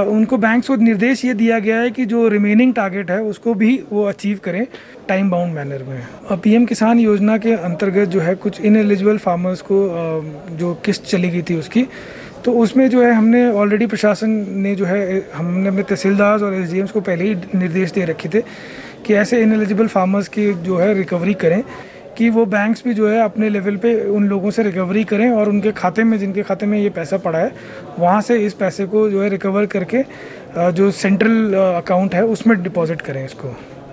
उनको बैंक्स को निर्देश ये दिया गया है कि जो रिमेनिंग टारगेट है उसको भी वो अचीव करें टाइम बाउंड मैनर में। पीएम किसान योजना के अंतर्गत जो है कुछ इनएलिजिबल फार्मर्स को जो किस्त चली गई थी उसकी, तो उसमें जो है हमने ऑलरेडी प्रशासन ने जो है हमने अपने तहसीलदार और एसडीएम्स को पहले ही निर्देश दे रखे थे कि ऐसे इनएलिजिबल फार्मर्स की जो है रिकवरी करें, कि वो बैंक्स भी जो है अपने लेवल पे उन लोगों से रिकवरी करें और उनके खाते में, जिनके खाते में ये पैसा पड़ा है, वहाँ से इस पैसे को जो है रिकवर करके जो सेंट्रल अकाउंट है उसमें डिपॉजिट करें इसको।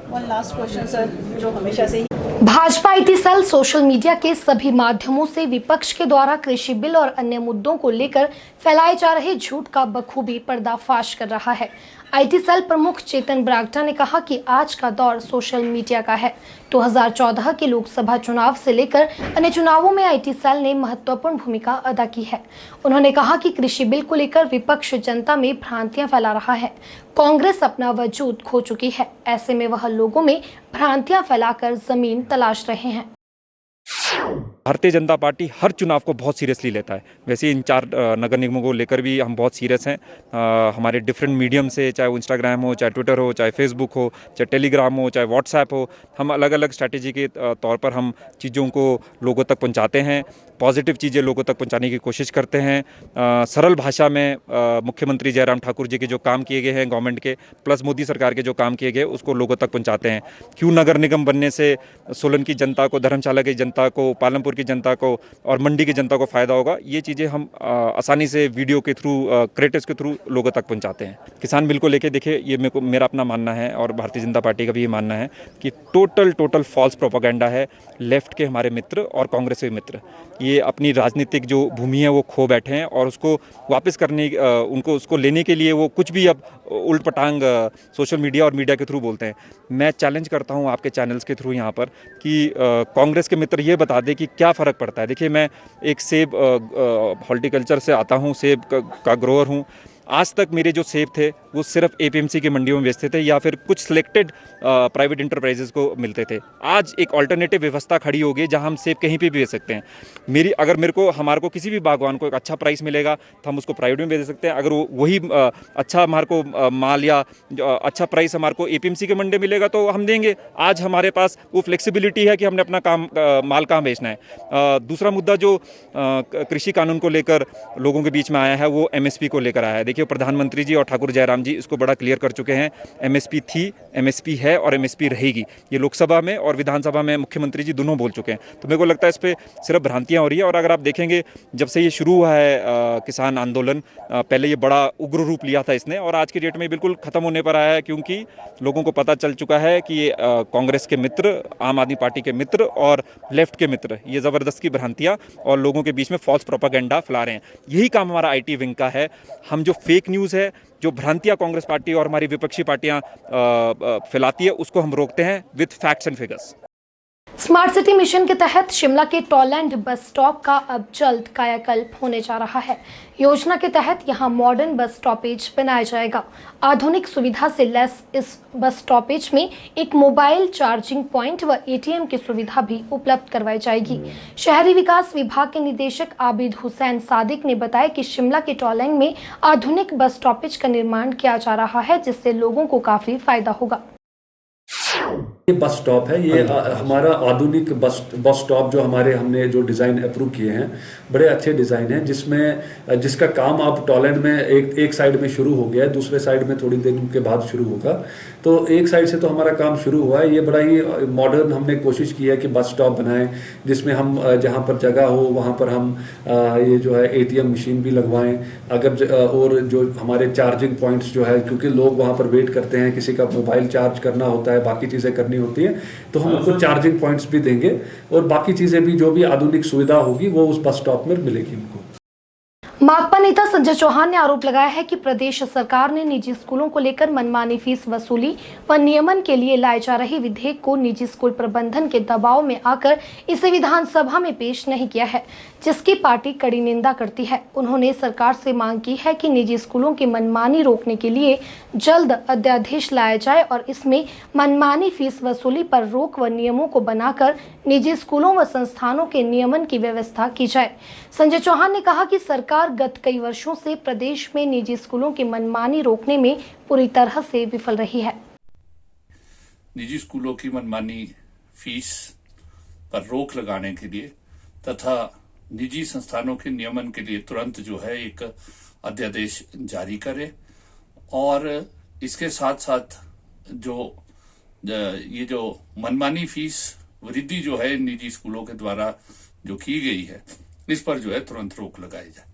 वन लास्ट क्वेश्चन सर, जो हमेशा से ही Bhajpa IT cell social media के सभी माध्यमों से विपक्ष के द्वारा कृषि बिल और अन्य मुद्दों को लेकर फैलाए जा रहे झूठ का बखूबी पर्दाफाश कर रहा है। IT सेल प्रमुख चेतन बरागटा ने कहा कि आज का दौर सोशल मीडिया का है। 2014 के लोकसभा चुनाव से लेकर अन्य चुनावों में IT सेल ने महत्वपूर्ण भूमिका अदा की है। उन्होंने कहा कि कृषि बिल को लेकर विपक्ष जनता में भ्रांतियां फैला रहा है। कांग्रेस अपना वजूद खो चुकी है, ऐसे में वह लोगों में भ्रांतियां फैलाकर जमीन तलाश रहे हैं। भारतीय जनता पार्टी हर चुनाव को बहुत सीरियसली लेता है। वैसे इन 4 नगर निगमों को लेकर भी हम बहुत सीरियस हैं। हमारे डिफरेंट मीडियम से, चाहे वो इंस्टाग्राम हो, चाहे ट्विटर हो, चाहे फेसबुक हो, चाहे टेलीग्राम हो, चाहे व्हाट्सएप हो, हम अलग अलग स्ट्रैटेजी के तौर पर हम चीज़ों को लोगों तक पहुंचाते हैं। पॉजिटिव चीज़ें लोगों तक पहुंचाने की कोशिश करते हैं। सरल भाषा में मुख्यमंत्री जयराम ठाकुर जी के जो काम किए गए हैं गवर्नमेंट के, प्लस मोदी सरकार के जो काम किए गए, उसको लोगों तक पहुंचाते हैं। क्यों नगर निगम बनने से सोलन की जनता को, धर्मशाला की जनता को, पालमपुर की जनता को और मंडी की जनता को फ़ायदा होगा, ये चीज़ें हम आसानी से वीडियो के थ्रू, क्रिएटिव्स के थ्रू लोगों तक पहुंचाते हैं। किसान बिल को लेके देखिए, ये मेरा अपना मानना है और भारतीय जनता पार्टी का भी ये मानना है कि टोटल फॉल्स प्रोपेगेंडा है। लेफ्ट के हमारे मित्र और कांग्रेस के मित्र ये अपनी राजनीतिक जो भूमि है वो खो बैठे हैं और उसको वापस करने, उसको लेने के लिए वो कुछ भी अब उल्ट पटांग सोशल मीडिया और मीडिया के थ्रू बोलते हैं। मैं चैलेंज करता हूं आपके चैनल्स के थ्रू यहाँ पर कि कांग्रेस के मित्र ये बता दें कि क्या फ़र्क पड़ता है। देखिए, मैं एक सेब हॉर्टिकल्चर से आता हूँ, सेब का ग्रोअर हूँ। आज तक मेरे जो सेब थे वो सिर्फ APMC की मंडियों में बेचते थे या फिर कुछ सिलेक्टेड प्राइवेट इंटरप्राइजेस को मिलते थे। आज एक अल्टरनेटिव व्यवस्था खड़ी हो गई जहां हम सेब कहीं पे भी बेच सकते हैं। अगर हमारे को किसी भी बागवान को एक अच्छा प्राइस मिलेगा तो हम उसको प्राइवेट में बेच सकते हैं। अगर वही अच्छा हमारे को माल या अच्छा प्राइस हमारे को APMC के मंडी मिलेगा तो हम देंगे। आज हमारे पास वो फ्लेक्सिबिलिटी है कि हमने अपना माल कहाँ बेचना है। दूसरा मुद्दा जो कृषि कानून को लेकर लोगों के बीच में आया है वो MSP को लेकर आया है। देखिए, प्रधानमंत्री जी और ठाकुर जयराम जी इसको बड़ा क्लियर कर चुके हैं। MSP थी, MSP है और MSP रहेगी। ये लोकसभा में और विधानसभा में मुख्यमंत्री जी दोनों बोल चुके हैं। तो मेरे को लगता है इस पर सिर्फ भ्रांतियां हो रही है। और अगर आप देखेंगे, जब से ये शुरू हुआ है किसान आंदोलन, पहले ये बड़ा उग्र रूप लिया था इसने और आज की डेट में बिल्कुल खत्म होने पर आया है, क्योंकि लोगों को पता चल चुका है कि ये कांग्रेस के मित्र, आम आदमी पार्टी के मित्र और लेफ्ट के मित्र ये ज़बरदस्त की भ्रांतियाँ और लोगों के बीच में फॉल्स प्रोपेगेंडा फैला रहे हैं। यही काम हमारा IT विंग का है। हम जो फेक न्यूज़ है, जो भ्रांतियां कांग्रेस पार्टी और हमारी विपक्षी पार्टियां फैलाती है, उसको हम रोकते हैं with facts and figures. Smart city mission के तहत शिमला के टॉलैंड बस स्टॉप का अब जल्द कायाकल्प होने जा रहा है। योजना के तहत यहां मॉडर्न बस स्टॉपेज बनाया जाएगा। आधुनिक सुविधा से लैस इस बस स्टॉपेज में एक मोबाइल चार्जिंग पॉइंट व ATM की सुविधा भी उपलब्ध करवाई जाएगी। शहरी विकास विभाग के निदेशक आबिद हुसैन सादिक ने बताया कि शिमला के टॉलैंड में आधुनिक बस स्टॉपेज का निर्माण किया जा रहा है, जिससे लोगों को काफी फायदा होगा। ये बस स्टॉप है, ये हमारा आधुनिक बस स्टॉप जो हमने जो डिज़ाइन अप्रूव किए हैं, बड़े अच्छे डिज़ाइन हैं, जिसका काम अब टॉलैंड में एक साइड में शुरू हो गया है, दूसरे साइड में थोड़ी देर के बाद शुरू होगा। तो एक साइड से तो हमारा काम शुरू हुआ है। ये बड़ा ही मॉडर्न हमने कोशिश की है कि बस स्टॉप बनाएं, जिसमें हम जहाँ पर जगह हो वहाँ पर हम ये जो है ATM मशीन भी लगवाएं। और जो हमारे चार्जिंग पॉइंट्स जो है, क्योंकि लोग वहाँ पर वेट करते हैं, किसी का मोबाइल चार्ज करना होता है, बाकी चीज़ें करनी होती है, तो हम उनको चार्जिंग पॉइंट्स भी देंगे और बाकी चीज़ें भी जो भी आधुनिक सुविधा होगी वो उस बस स्टॉप में मिलेगी उनको। माकपा नेता संजय चौहान ने आरोप लगाया है कि प्रदेश सरकार ने निजी स्कूलों को लेकर मनमानी फीस वसूली व नियमन के लिए लाए जा रहे विधेयक को निजी स्कूल प्रबंधन के दबाव में आकर इसे विधानसभा में पेश नहीं किया है, जिसकी पार्टी कड़ी निंदा करती है। उन्होंने सरकार से मांग की है कि निजी स्कूलों की मनमानी रोकने के लिए जल्द अध्यादेश लाया जाए और इसमें मनमानी फीस वसूली पर रोक व नियमों को बनाकर निजी स्कूलों व संस्थानों के नियमन की व्यवस्था की जाए। संजय चौहान ने कहा कि सरकार गत कई वर्षों से प्रदेश में निजी स्कूलों की मनमानी रोकने में पूरी तरह से विफल रही है। निजी स्कूलों की मनमानी फीस पर रोक लगाने के लिए तथा निजी संस्थानों के नियमन के लिए तुरंत जो है एक अध्यादेश जारी करे और इसके साथ साथ ये जो मनमानी फीस वृद्धि जो है निजी स्कूलों के द्वारा जो की गई है, इस पर जो है तुरंत रोक लगाई जाए।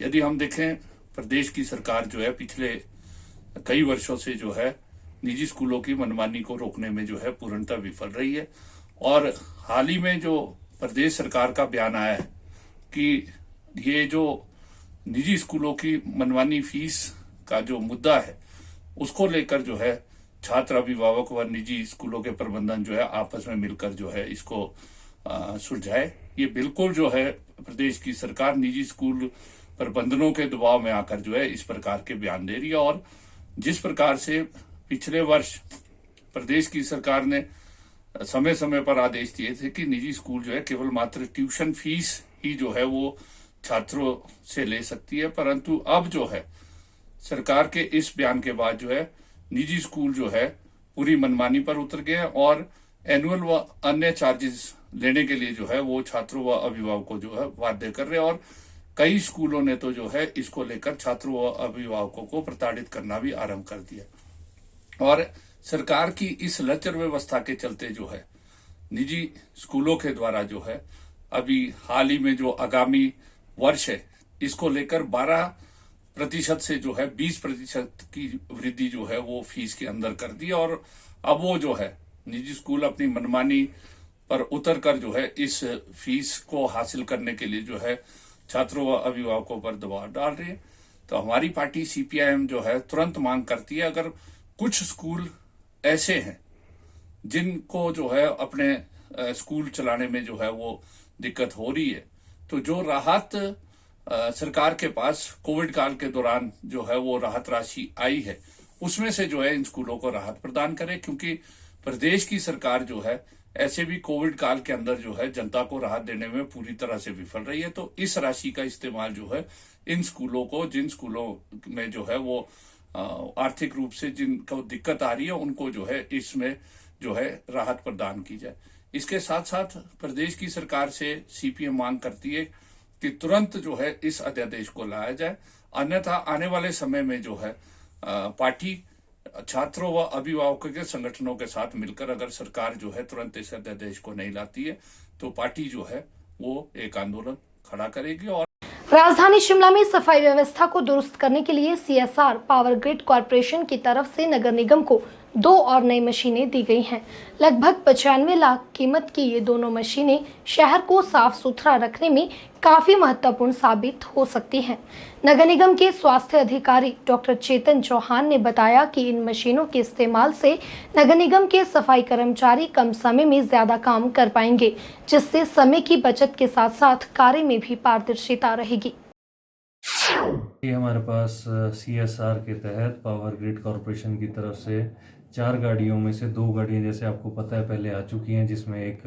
यदि हम देखें, प्रदेश की सरकार जो है पिछले कई वर्षों से जो है निजी स्कूलों की मनमानी को रोकने में जो है पूर्णतः विफल रही है और हाल ही में जो प्रदेश सरकार का बयान आया है कि ये जो निजी स्कूलों की मनमानी फीस का जो मुद्दा है उसको लेकर जो है छात्र, अभिभावक व निजी स्कूलों के प्रबंधन जो है आपस में मिलकर जो है इसको सुलझाए। ये बिल्कुल जो है प्रदेश की सरकार निजी स्कूल प्रबंधनों के दबाव में आकर जो है इस प्रकार के बयान दे रही है और जिस प्रकार से पिछले वर्ष प्रदेश की सरकार ने समय समय पर आदेश दिए थे कि निजी स्कूल जो है केवल मात्र ट्यूशन फीस ही जो है वो छात्रों से ले सकती है, परंतु अब जो है सरकार के इस बयान के बाद जो है निजी स्कूल जो है पूरी मनमानी पर उतर गए हैं और एनुअल व अन्य चार्जेस लेने के लिए जो है वो छात्रों व अभिभावकों को जो है बाध्य कर रहे हैं और कई स्कूलों ने तो जो है इसको लेकर छात्रों व अभिभावकों को प्रताड़ित करना भी आरंभ कर दिया। और सरकार की इस लचर व्यवस्था के चलते जो है निजी स्कूलों के द्वारा जो है अभी हाल ही में जो आगामी वर्ष है इसको लेकर 12% से जो है 20% की वृद्धि जो है वो फीस के अंदर कर दी और अब वो जो है निजी स्कूल अपनी मनमानी पर उतर कर जो है इस फीस को हासिल करने के लिए जो है छात्रों व अभिभावकों पर दबाव डाल रही है। तो हमारी पार्टी CPIM जो है तुरंत मांग करती है, अगर कुछ स्कूल ऐसे हैं जिनको जो है अपने स्कूल चलाने में जो है वो दिक्कत हो रही है, तो जो राहत सरकार के पास कोविड काल के दौरान जो है वो राहत राशि आई है उसमें से जो है इन स्कूलों को राहत प्रदान करे, क्योंकि प्रदेश की सरकार जो है ऐसे भी कोविड काल के अंदर जो है जनता को राहत देने में पूरी तरह से विफल रही है। तो इस राशि का इस्तेमाल जो है इन स्कूलों को, जिन स्कूलों में जो है वो आर्थिक रूप से जिनको दिक्कत आ रही है उनको जो है इसमें जो है राहत प्रदान की जाए। इसके साथ साथ प्रदेश की सरकार से CPM मांग करती है कि तुरंत जो है इस अध्यादेश को लाया जाए, अन्यथा आने वाले समय में जो है पार्टी छात्रों व अभिभावकों के संगठनों के साथ मिलकर अगर सरकार जो है तुरंत इस अध्यादेश को नहीं लाती है तो पार्टी जो है वो एक आंदोलन खड़ा करेगी। और राजधानी शिमला में सफाई व्यवस्था को दुरुस्त करने के लिए CSR पावर ग्रिड कॉरपोरेशन की तरफ से नगर निगम को 2 और नई मशीनें दी गई हैं। लगभग 95 लाख कीमत की ये दोनों मशीनें शहर को साफ सुथरा रखने में काफी महत्वपूर्ण साबित हो सकती हैं। नगर निगम के स्वास्थ्य अधिकारी डॉक्टर चेतन चौहान ने बताया कि इन मशीनों के इस्तेमाल से नगर निगम के सफाई कर्मचारी कम समय में ज्यादा काम कर पाएंगे, जिससे समय की बचत के साथ साथ कार्य में भी पारदर्शिता रहेगी। ये हमारे पास CSR के तहत पावर ग्रिड कॉरपोरेशन की तरफ से 4 गाड़ियों में से 2 गाड़ियाँ जैसे आपको पता है पहले आ चुकी हैं, जिसमें एक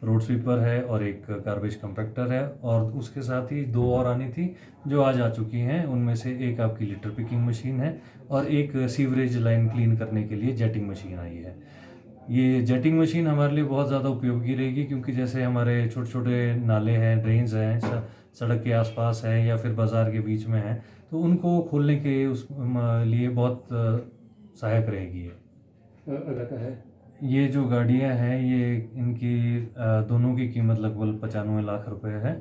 रोड स्वीपर है और एक गार्बेज कंपैक्टर है, और उसके साथ ही 2 और आनी थी जो आज आ चुकी हैं। उनमें से एक आपकी लिटर पिकिंग मशीन है और एक सीवरेज लाइन क्लीन करने के लिए जेटिंग मशीन आई है। ये जेटिंग मशीन हमारे लिए बहुत ज़्यादा उपयोगी रहेगी, क्योंकि जैसे हमारे छोटे छोटे नाले हैं, ड्रेन्स हैं, सड़क के आसपास है या फिर बाज़ार के बीच में है, तो उनको खोलने के उस लिए बहुत सहायक रहेगी। ये जो गाड़ियाँ हैं ये इनकी दोनों की कीमत लगभग 95 लाख रुपए है।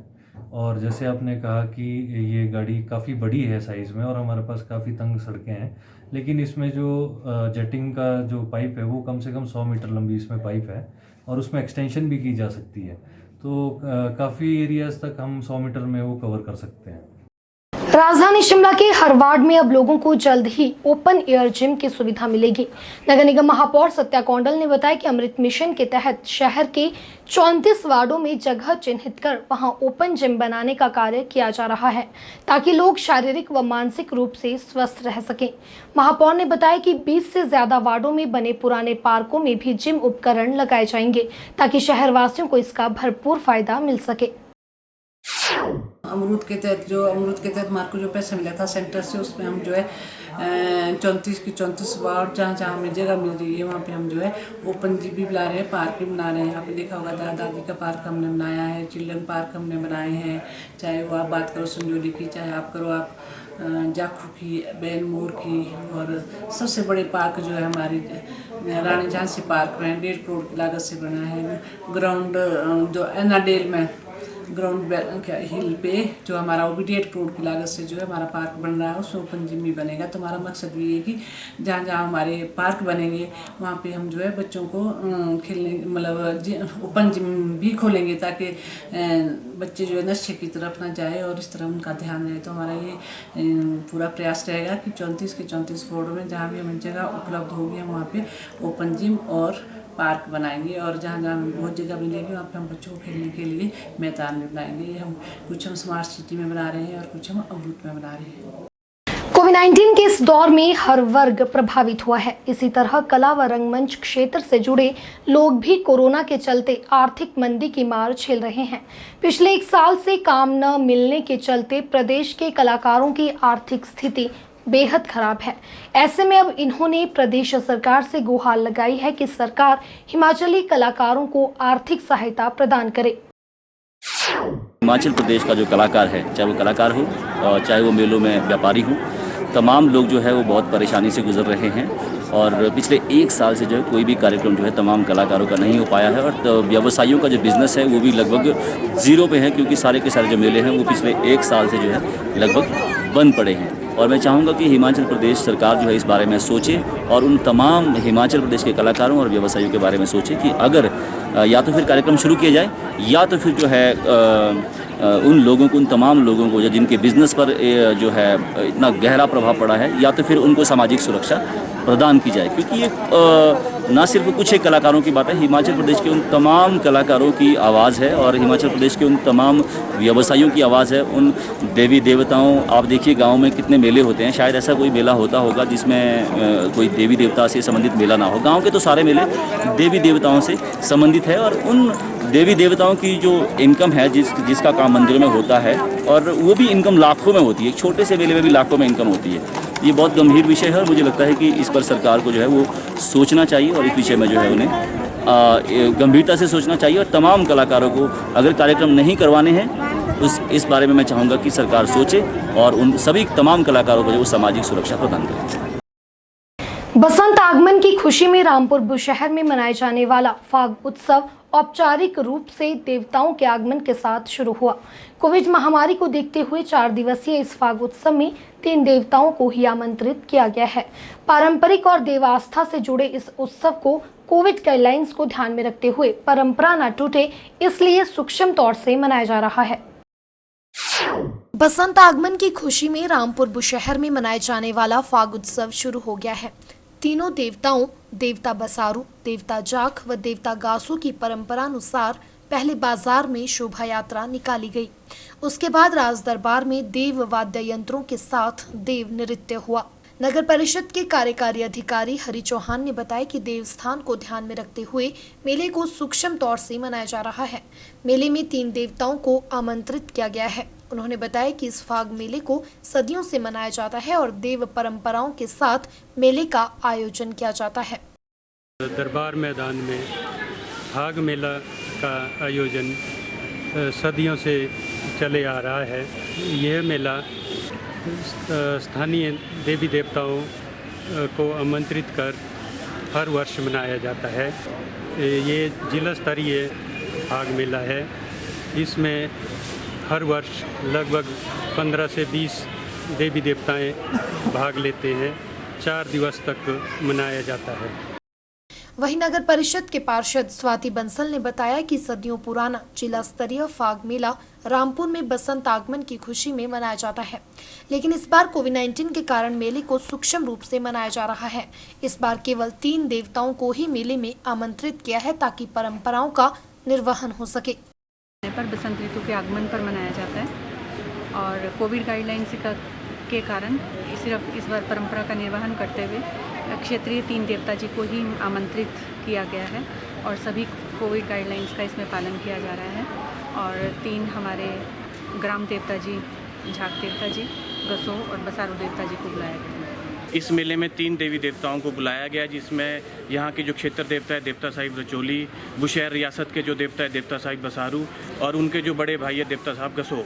और जैसे आपने कहा कि ये गाड़ी काफ़ी बड़ी है साइज़ में और हमारे पास काफ़ी तंग सड़कें हैं, लेकिन इसमें जो जेटिंग का जो पाइप है वो कम से कम 100 मीटर लंबी इसमें पाइप है और उसमें एक्सटेंशन भी की जा सकती है, तो काफ़ी एरियाज़ तक हम 100 मीटर में वो कवर कर सकते हैं। राजधानी शिमला के हर वार्ड में अब लोगों को जल्द ही ओपन एयर जिम की सुविधा मिलेगी। नगर निगम महापौर सत्या कौंडल ने बताया कि अमृत मिशन के तहत शहर के 34 वार्डों में जगह चिन्हित कर वहां ओपन जिम बनाने का कार्य किया जा रहा है, ताकि लोग शारीरिक व मानसिक रूप से स्वस्थ रह सकें। महापौर ने बताया कि 20 से ज्यादा वार्डों में बने पुराने पार्कों में भी जिम उपकरण लगाए जाएंगे, ताकि शहरवासियों को इसका भरपूर फायदा मिल सके। अमरूद के तहत मार्क को जो पैसा मिला था सेंटर से, उसमें हम जो है 34 की 34 वार्ड जहाँ जहाँ हमें जगह मिल रही है वहाँ पे हम जो है ओपन जिम भी बना रहे हैं, पार्क भी बना रहे हैं। आपने देखा होगा दादा दादी का पार्क हमने बनाया है, चिल्ड्रन पार्क हमने बनाए हैं, चाहे वो आप बात करो संजोली की, चाहे आप करो आप जाखू की, बैन मोर की, और सबसे बड़े पार्क जो है हमारी रानी झांसी पार्क में 1.5 करोड़ की लागत से बना है। ग्राउंड जो एनाडेल में ग्राउंड हिल पे जो हमारा वो भी 1.5 करोड़ की लागत से जो है हमारा पार्क बन रहा है, उसमें ओपन जिम भी बनेगा। तो हमारा मकसद भी है कि जहाँ जहाँ हमारे पार्क बनेंगे वहाँ पे हम जो है बच्चों को खेलने मतलब ओपन जिम भी खोलेंगे ताकि बच्चे जो है नशे की तरफ ना जाए और इस तरह उनका ध्यान रहे। तो हमारा ये पूरा प्रयास रहेगा कि 34 के 34 वार्ड में जहाँ भी हमें जगह उपलब्ध होगी हम वहाँ पे ओपन जिम और पार्क बनाएंगे, और जहाँ जहाँ बहुत जगह मिलेगी वहाँ पे हम बच्चों को खेलने के लिए मैदान में बनाएंगे। ये हम कुछ हम स्मार्ट सिटी में बना रहे हैं और कुछ हम अमरूद में बना रहे हैं। कोविड-19 के इस दौर में हर वर्ग प्रभावित हुआ है। इसी तरह कला व रंगमंच क्षेत्र से जुड़े लोग भी कोरोना के चलते आर्थिक मंदी की मार झेल रहे हैं। पिछले 1 साल से काम न मिलने के चलते प्रदेश के कलाकारों की आर्थिक स्थिति बेहद खराब है। ऐसे में अब इन्होंने प्रदेश सरकार से गुहार लगाई है कि सरकार हिमाचली कलाकारों को आर्थिक सहायता प्रदान करे। हिमाचल प्रदेश का जो कलाकार है, चाहे वो कलाकार हो और चाहे वो मेलों में व्यापारी हो, तमाम लोग जो है वो बहुत परेशानी से गुजर रहे हैं। और पिछले 1 साल से जो है कोई भी कार्यक्रम जो है तमाम कलाकारों का नहीं हो पाया है, और व्यवसायियों का जो बिज़नेस है वो भी लगभग ज़ीरो पे है, क्योंकि सारे के सारे जो मेले हैं वो पिछले 1 साल से जो है लगभग बंद पड़े हैं। और मैं चाहूँगा कि हिमाचल प्रदेश सरकार जो है इस बारे में सोचे और उन तमाम हिमाचल प्रदेश के कलाकारों और व्यवसायियों के बारे में सोचे कि अगर या तो फिर कार्यक्रम शुरू किया जाए, या तो फिर जो है उन लोगों को, उन तमाम लोगों को जिनके बिज़नेस पर जो है इतना गहरा प्रभाव पड़ा है, या तो फिर उनको सामाजिक सुरक्षा प्रदान की जाए। क्योंकि ये ना सिर्फ कुछ एक कलाकारों की बात है, हिमाचल प्रदेश के उन तमाम कलाकारों की आवाज़ है और हिमाचल प्रदेश के उन तमाम व्यवसायियों की आवाज़ है। उन देवी देवताओं, आप देखिए गांव में कितने मेले होते हैं, शायद ऐसा कोई मेला होता होगा जिसमें कोई देवी देवता से संबंधित मेला ना हो। गाँव के तो सारे मेले देवी देवताओं से संबंधित है, और उन देवी देवताओं की जो इनकम है जिसका काम मंदिरों में होता है, और वो भी इनकम लाखों में होती है। एक छोटे से मेले में भी लाखों में इनकम होती है। ये बहुत गंभीर विषय है और मुझे लगता है कि इस पर सरकार को जो है वो सोचना चाहिए, और इस विषय में जो है उन्हें गंभीरता से सोचना चाहिए। और तमाम कलाकारों को अगर कार्यक्रम नहीं करवाने हैं तो इस बारे में मैं चाहूँगा कि सरकार सोचे और उन सभी तमाम कलाकारों को जो वो सामाजिक सुरक्षा प्रदान करें। बसंत आगमन की खुशी में रामपुर बुशहर में मनाए जाने वाला फाग उत्सव औपचारिक रूप से देवताओं के आगमन के साथ शुरू हुआ। कोविड महामारी को देखते हुए 4 दिवसीय इस फाग उत्सव में 3 देवताओं को ही आमंत्रित किया गया है। पारंपरिक और देवास्था से जुड़े इस उत्सव को कोविड गाइडलाइंस को ध्यान में रखते हुए परंपरा न टूटे, इसलिए सूक्ष्म तौर से मनाया जा रहा है। बसंत आगमन की खुशी में रामपुर बुशहर में मनाए जाने वाला फाग उत्सव शुरू हो गया है। तीनों देवताओं, देवता बसारू, देवता जाख व देवता गासू की परंपरा अनुसार पहले बाजार में शोभा यात्रा निकाली गई। उसके बाद राज दरबार में देव वाद्य यंत्रों के साथ देव नृत्य हुआ। नगर परिषद के कार्यकारी अधिकारी हरि चौहान ने बताया कि देवस्थान को ध्यान में रखते हुए मेले को सूक्ष्म तौर से मनाया जा रहा है। मेले में 3 देवताओं को आमंत्रित किया गया है। उन्होंने बताया कि इस फाग मेले को सदियों से मनाया जाता है और देव परंपराओं के साथ मेले का आयोजन किया जाता है। दरबार मैदान में फाग मेला का आयोजन सदियों से चले आ रहा है। यह मेला स्थानीय देवी देवताओं को आमंत्रित कर हर वर्ष मनाया जाता है। ये जिला स्तरीय फाग मेला है। इसमें हर वर्ष लगभग 15 से 20 देवी देवताएं भाग लेते हैं। 4 दिवस तक मनाया जाता है। वहीं नगर परिषद के पार्षद स्वाति बंसल ने बताया कि सदियों पुराना जिला स्तरीय फाग मेला रामपुर में बसंत आगमन की खुशी में मनाया जाता है, लेकिन इस बार कोविड-19 के कारण मेले को सूक्ष्म रूप से मनाया जा रहा है। इस बार केवल 3 देवताओं को ही मेले में आमंत्रित किया है ताकि परंपराओं का निर्वहन हो सके। पर बसंत ऋतु के आगमन पर मनाया जाता है और कोविड गाइडलाइंस के कारण सिर्फ इस बार परंपरा का निर्वहन करते हुए क्षेत्रीय 3 देवता जी को ही आमंत्रित किया गया है और सभी कोविड गाइडलाइंस का इसमें पालन किया जा रहा है। और 3 हमारे ग्राम देवता जी, झाक देवता जी, गसो और बसारू देवता जी को बुलाया गया है। इस मेले में 3 देवी देवताओं को बुलाया गया, जिसमें यहाँ के जो क्षेत्र देवता है देवता साहिब रचोली, बुशहर रियासत के जो देवता है देवता साहिब बसारू और उनके जो बड़े भाई है देवता साहब गसो।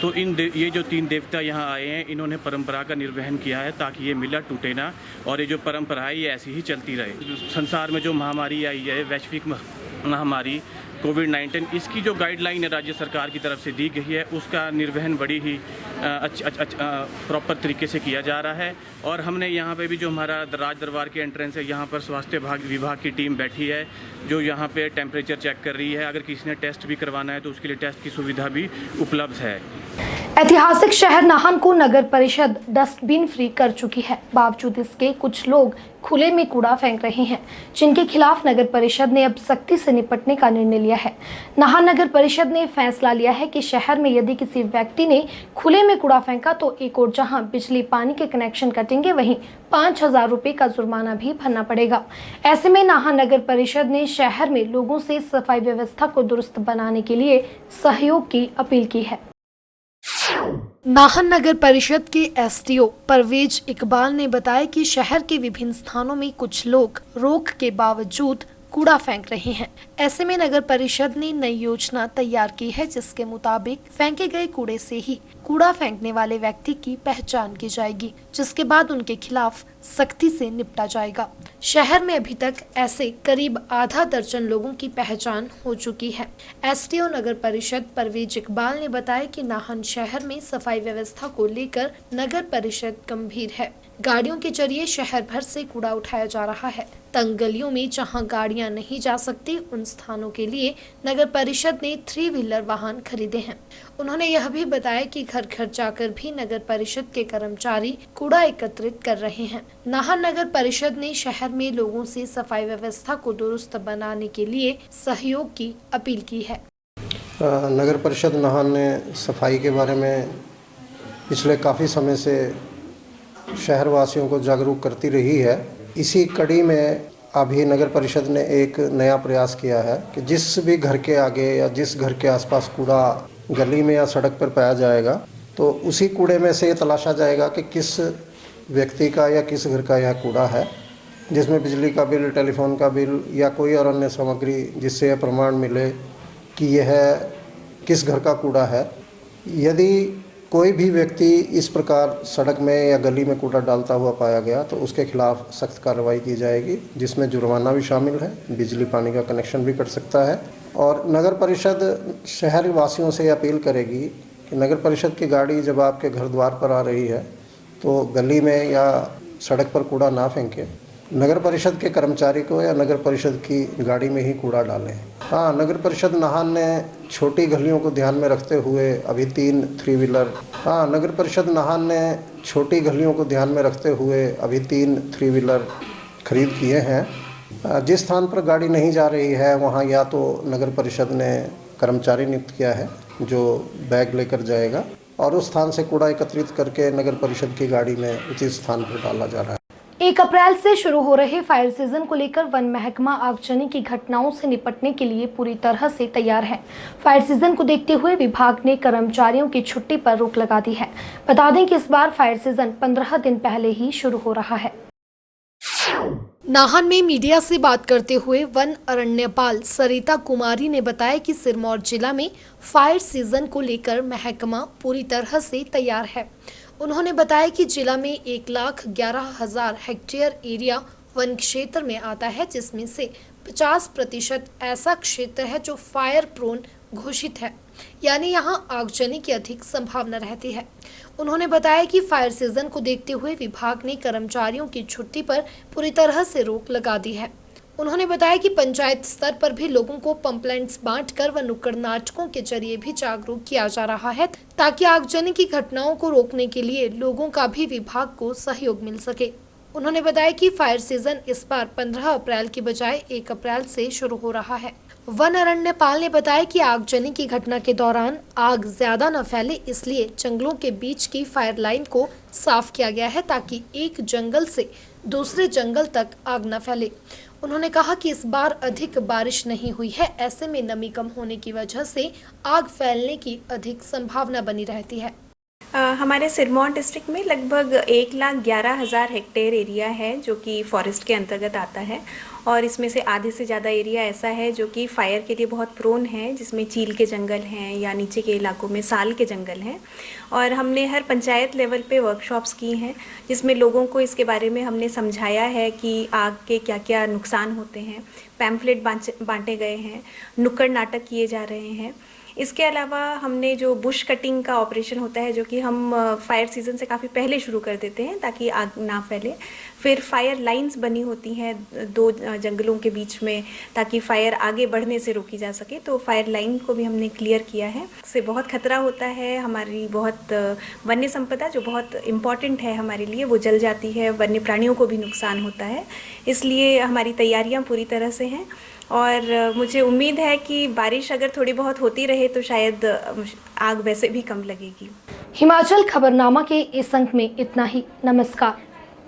तो ये जो 3 देवता यहाँ आए हैं, इन्होंने परंपरा का निर्वहन किया है ताकि ये मेला टूटे ना और ये जो परंपरा है ये ऐसी ही चलती रहे। संसार में जो महामारी आई है, वैश्विक महामारी कोविड-19, इसकी जो गाइडलाइन है राज्य सरकार की तरफ से दी गई है, उसका निर्वहन बड़ी ही प्रॉपर तरीके से किया जा रहा है। और हमने यहाँ पे भी जो हमारा राज दरबार के एंट्रेंस है, यहाँ पर स्वास्थ्य विभाग की टीम बैठी है जो यहाँ पे टेम्परेचर चेक कर रही है। अगर किसी ने टेस्ट भी करवाना है तो उसके लिए टेस्ट की सुविधा भी उपलब्ध है। ऐतिहासिक शहर नाहन को नगर परिषद डस्टबिन फ्री कर चुकी है। बावजूद इसके कुछ लोग खुले में कूड़ा फेंक रहे हैं, जिनके खिलाफ नगर परिषद ने अब सख्ती से निपटने का निर्णय लिया है। नाहन नगर परिषद ने फैसला लिया है कि शहर में यदि किसी व्यक्ति ने खुले में कूड़ा फेंका तो एक और जहां बिजली पानी के कनेक्शन कटेंगे, वहीं 5,000 रुपए का जुर्माना भी भरना पड़ेगा। ऐसे में नाहन नगर परिषद ने शहर में लोगों से सफाई व्यवस्था को दुरुस्त बनाने के लिए सहयोग की अपील की है। नाहन नगर परिषद के एसडीओ परवेज इकबाल ने बताया कि शहर के विभिन्न स्थानों में कुछ लोग रोक के बावजूद कूड़ा फेंक रहे हैं। ऐसे में नगर परिषद ने नई योजना तैयार की है, जिसके मुताबिक फेंके गए कूड़े से ही कूड़ा फेंकने वाले व्यक्ति की पहचान की जाएगी, जिसके बाद उनके खिलाफ सख्ती से निपटा जाएगा। शहर में अभी तक ऐसे करीब आधा दर्जन लोगों की पहचान हो चुकी है। एसडीओ नगर परिषद परवेज इकबाल ने बताया कि नाहन शहर में सफाई व्यवस्था को लेकर नगर परिषद गंभीर है। गाड़ियों के जरिए शहर भर से कूड़ा उठाया जा रहा है। तंग गलियों में जहां गाड़ियां नहीं जा सकती, उन स्थानों के लिए नगर परिषद ने 3 व्हीलर वाहन खरीदे हैं। उन्होंने यह भी बताया कि घर घर जाकर भी नगर परिषद के कर्मचारी कूड़ा एकत्रित कर रहे हैं। नाहन नगर परिषद ने शहर में लोगों से सफाई व्यवस्था को दुरुस्त बनाने के लिए सहयोग की अपील की है। नगर परिषद नाहन ने सफाई के बारे में पिछले काफ़ी समय से शहरवासियों को जागरूक करती रही है। इसी कड़ी में अभी नगर परिषद ने एक नया प्रयास किया है कि जिस भी घर के आगे या जिस घर के आसपास कूड़ा गली में या सड़क पर पाया जाएगा, तो उसी कूड़े में से ये तलाशा जाएगा कि किस व्यक्ति का या किस घर का यह कूड़ा है, जिसमें बिजली का बिल, टेलीफोन का बिल या कोई और अन्य सामग्री, जिससे यह प्रमाण मिले कि यह किस घर का कूड़ा है। यदि कोई भी व्यक्ति इस प्रकार सड़क में या गली में कूड़ा डालता हुआ पाया गया तो उसके खिलाफ सख्त कार्रवाई की जाएगी, जिसमें जुर्माना भी शामिल है, बिजली पानी का कनेक्शन भी कट सकता है। और नगर परिषद शहर वासियों से अपील करेगी कि नगर परिषद की गाड़ी जब आपके घर द्वार पर आ रही है तो गली में या सड़क पर कूड़ा ना फेंकें। नगर परिषद के कर्मचारी को या नगर परिषद की गाड़ी में ही कूड़ा डालें। हाँ, नगर परिषद नाहन ने छोटी गलियों को ध्यान में रखते हुए अभी 3 व्हीलर नगर परिषद नाहन ने छोटी गलियों को ध्यान में रखते हुए अभी 3 व्हीलर खरीद किए हैं। जिस स्थान पर गाड़ी नहीं जा रही है वहाँ या तो नगर परिषद ने कर्मचारी नियुक्त किया है जो बैग लेकर जाएगा और उस स्थान से कूड़ा एकत्रित करके नगर परिषद की गाड़ी में उचित स्थान पर डाला जा रहा है। 1 अप्रैल से शुरू हो रहे फायर सीजन को लेकर वन महकमा आगजनी की घटनाओं से निपटने के लिए पूरी तरह से तैयार है। फायर सीजन को देखते हुए विभाग ने कर्मचारियों की छुट्टी पर रोक लगा दी है। बता दें कि इस बार फायर सीजन 15 दिन पहले ही शुरू हो रहा है। नाहन में मीडिया से बात करते हुए वन अरण्यपाल सरिता कुमारी ने बताया कि सिरमौर जिला में फायर सीजन को लेकर महकमा पूरी तरह से तैयार है। उन्होंने बताया कि जिला में 1,11,000 हेक्टेयर एरिया वन क्षेत्र में आता है, जिसमें से 50% ऐसा क्षेत्र है जो फायर प्रोन घोषित है, यानी यहां आगजनी की अधिक संभावना रहती है। उन्होंने बताया कि फायर सीजन को देखते हुए विभाग ने कर्मचारियों की छुट्टी पर पूरी तरह से रोक लगा दी है। उन्होंने बताया कि पंचायत स्तर पर भी लोगों को पंपलेट्स बांटकर व नुक्कड़ नाटकों के जरिए भी जागरूक किया जा रहा है, ताकि आगजनी की घटनाओं को रोकने के लिए लोगों का भी विभाग को सहयोग मिल सके। उन्होंने बताया कि फायर सीजन इस बार 15 अप्रैल की बजाय 1 अप्रैल से शुरू हो रहा है। वन अरण्यपाल ने बताया कि आगजनी की घटना के दौरान आग ज्यादा न फैले, इसलिए जंगलों के बीच की फायर लाइन को साफ किया गया है, ताकि एक जंगल से दूसरे जंगल तक आग न फैले। उन्होंने कहा कि इस बार अधिक बारिश नहीं हुई है, ऐसे में नमी कम होने की वजह से आग फैलने की अधिक संभावना बनी रहती है। हमारे सिरमौर डिस्ट्रिक्ट में लगभग 1,11,000 हेक्टेयर एरिया है जो कि फॉरेस्ट के अंतर्गत आता है और इसमें से आधे से ज़्यादा एरिया ऐसा है जो कि फायर के लिए बहुत प्रोन है, जिसमें चील के जंगल हैं या नीचे के इलाकों में साल के जंगल हैं। और हमने हर पंचायत लेवल पे वर्कशॉप्स की हैं जिसमें लोगों को इसके बारे में हमने समझाया है कि आग के क्या क्या नुकसान होते हैं। पैम्फलेट बांटे गए हैं, नुक्कड़ नाटक किए जा रहे हैं। इसके अलावा हमने जो बुश कटिंग का ऑपरेशन होता है जो कि हम फायर सीज़न से काफ़ी पहले शुरू कर देते हैं ताकि आग ना फैले। फिर फायर लाइंस बनी होती हैं 2 जंगलों के बीच में ताकि फायर आगे बढ़ने से रोकी जा सके, तो फायर लाइन को भी हमने क्लियर किया है। इससे बहुत खतरा होता है, हमारी बहुत वन्य संपदा जो बहुत इम्पॉर्टेंट है हमारे लिए वो जल जाती है, वन्य प्राणियों को भी नुकसान होता है। इसलिए हमारी तैयारियां पूरी तरह से हैं और मुझे उम्मीद है कि बारिश अगर थोड़ी बहुत होती रहे तो शायद आग वैसे भी कम लगेगी। हिमाचल खबरनामा के इस अंक में इतना ही। नमस्कार।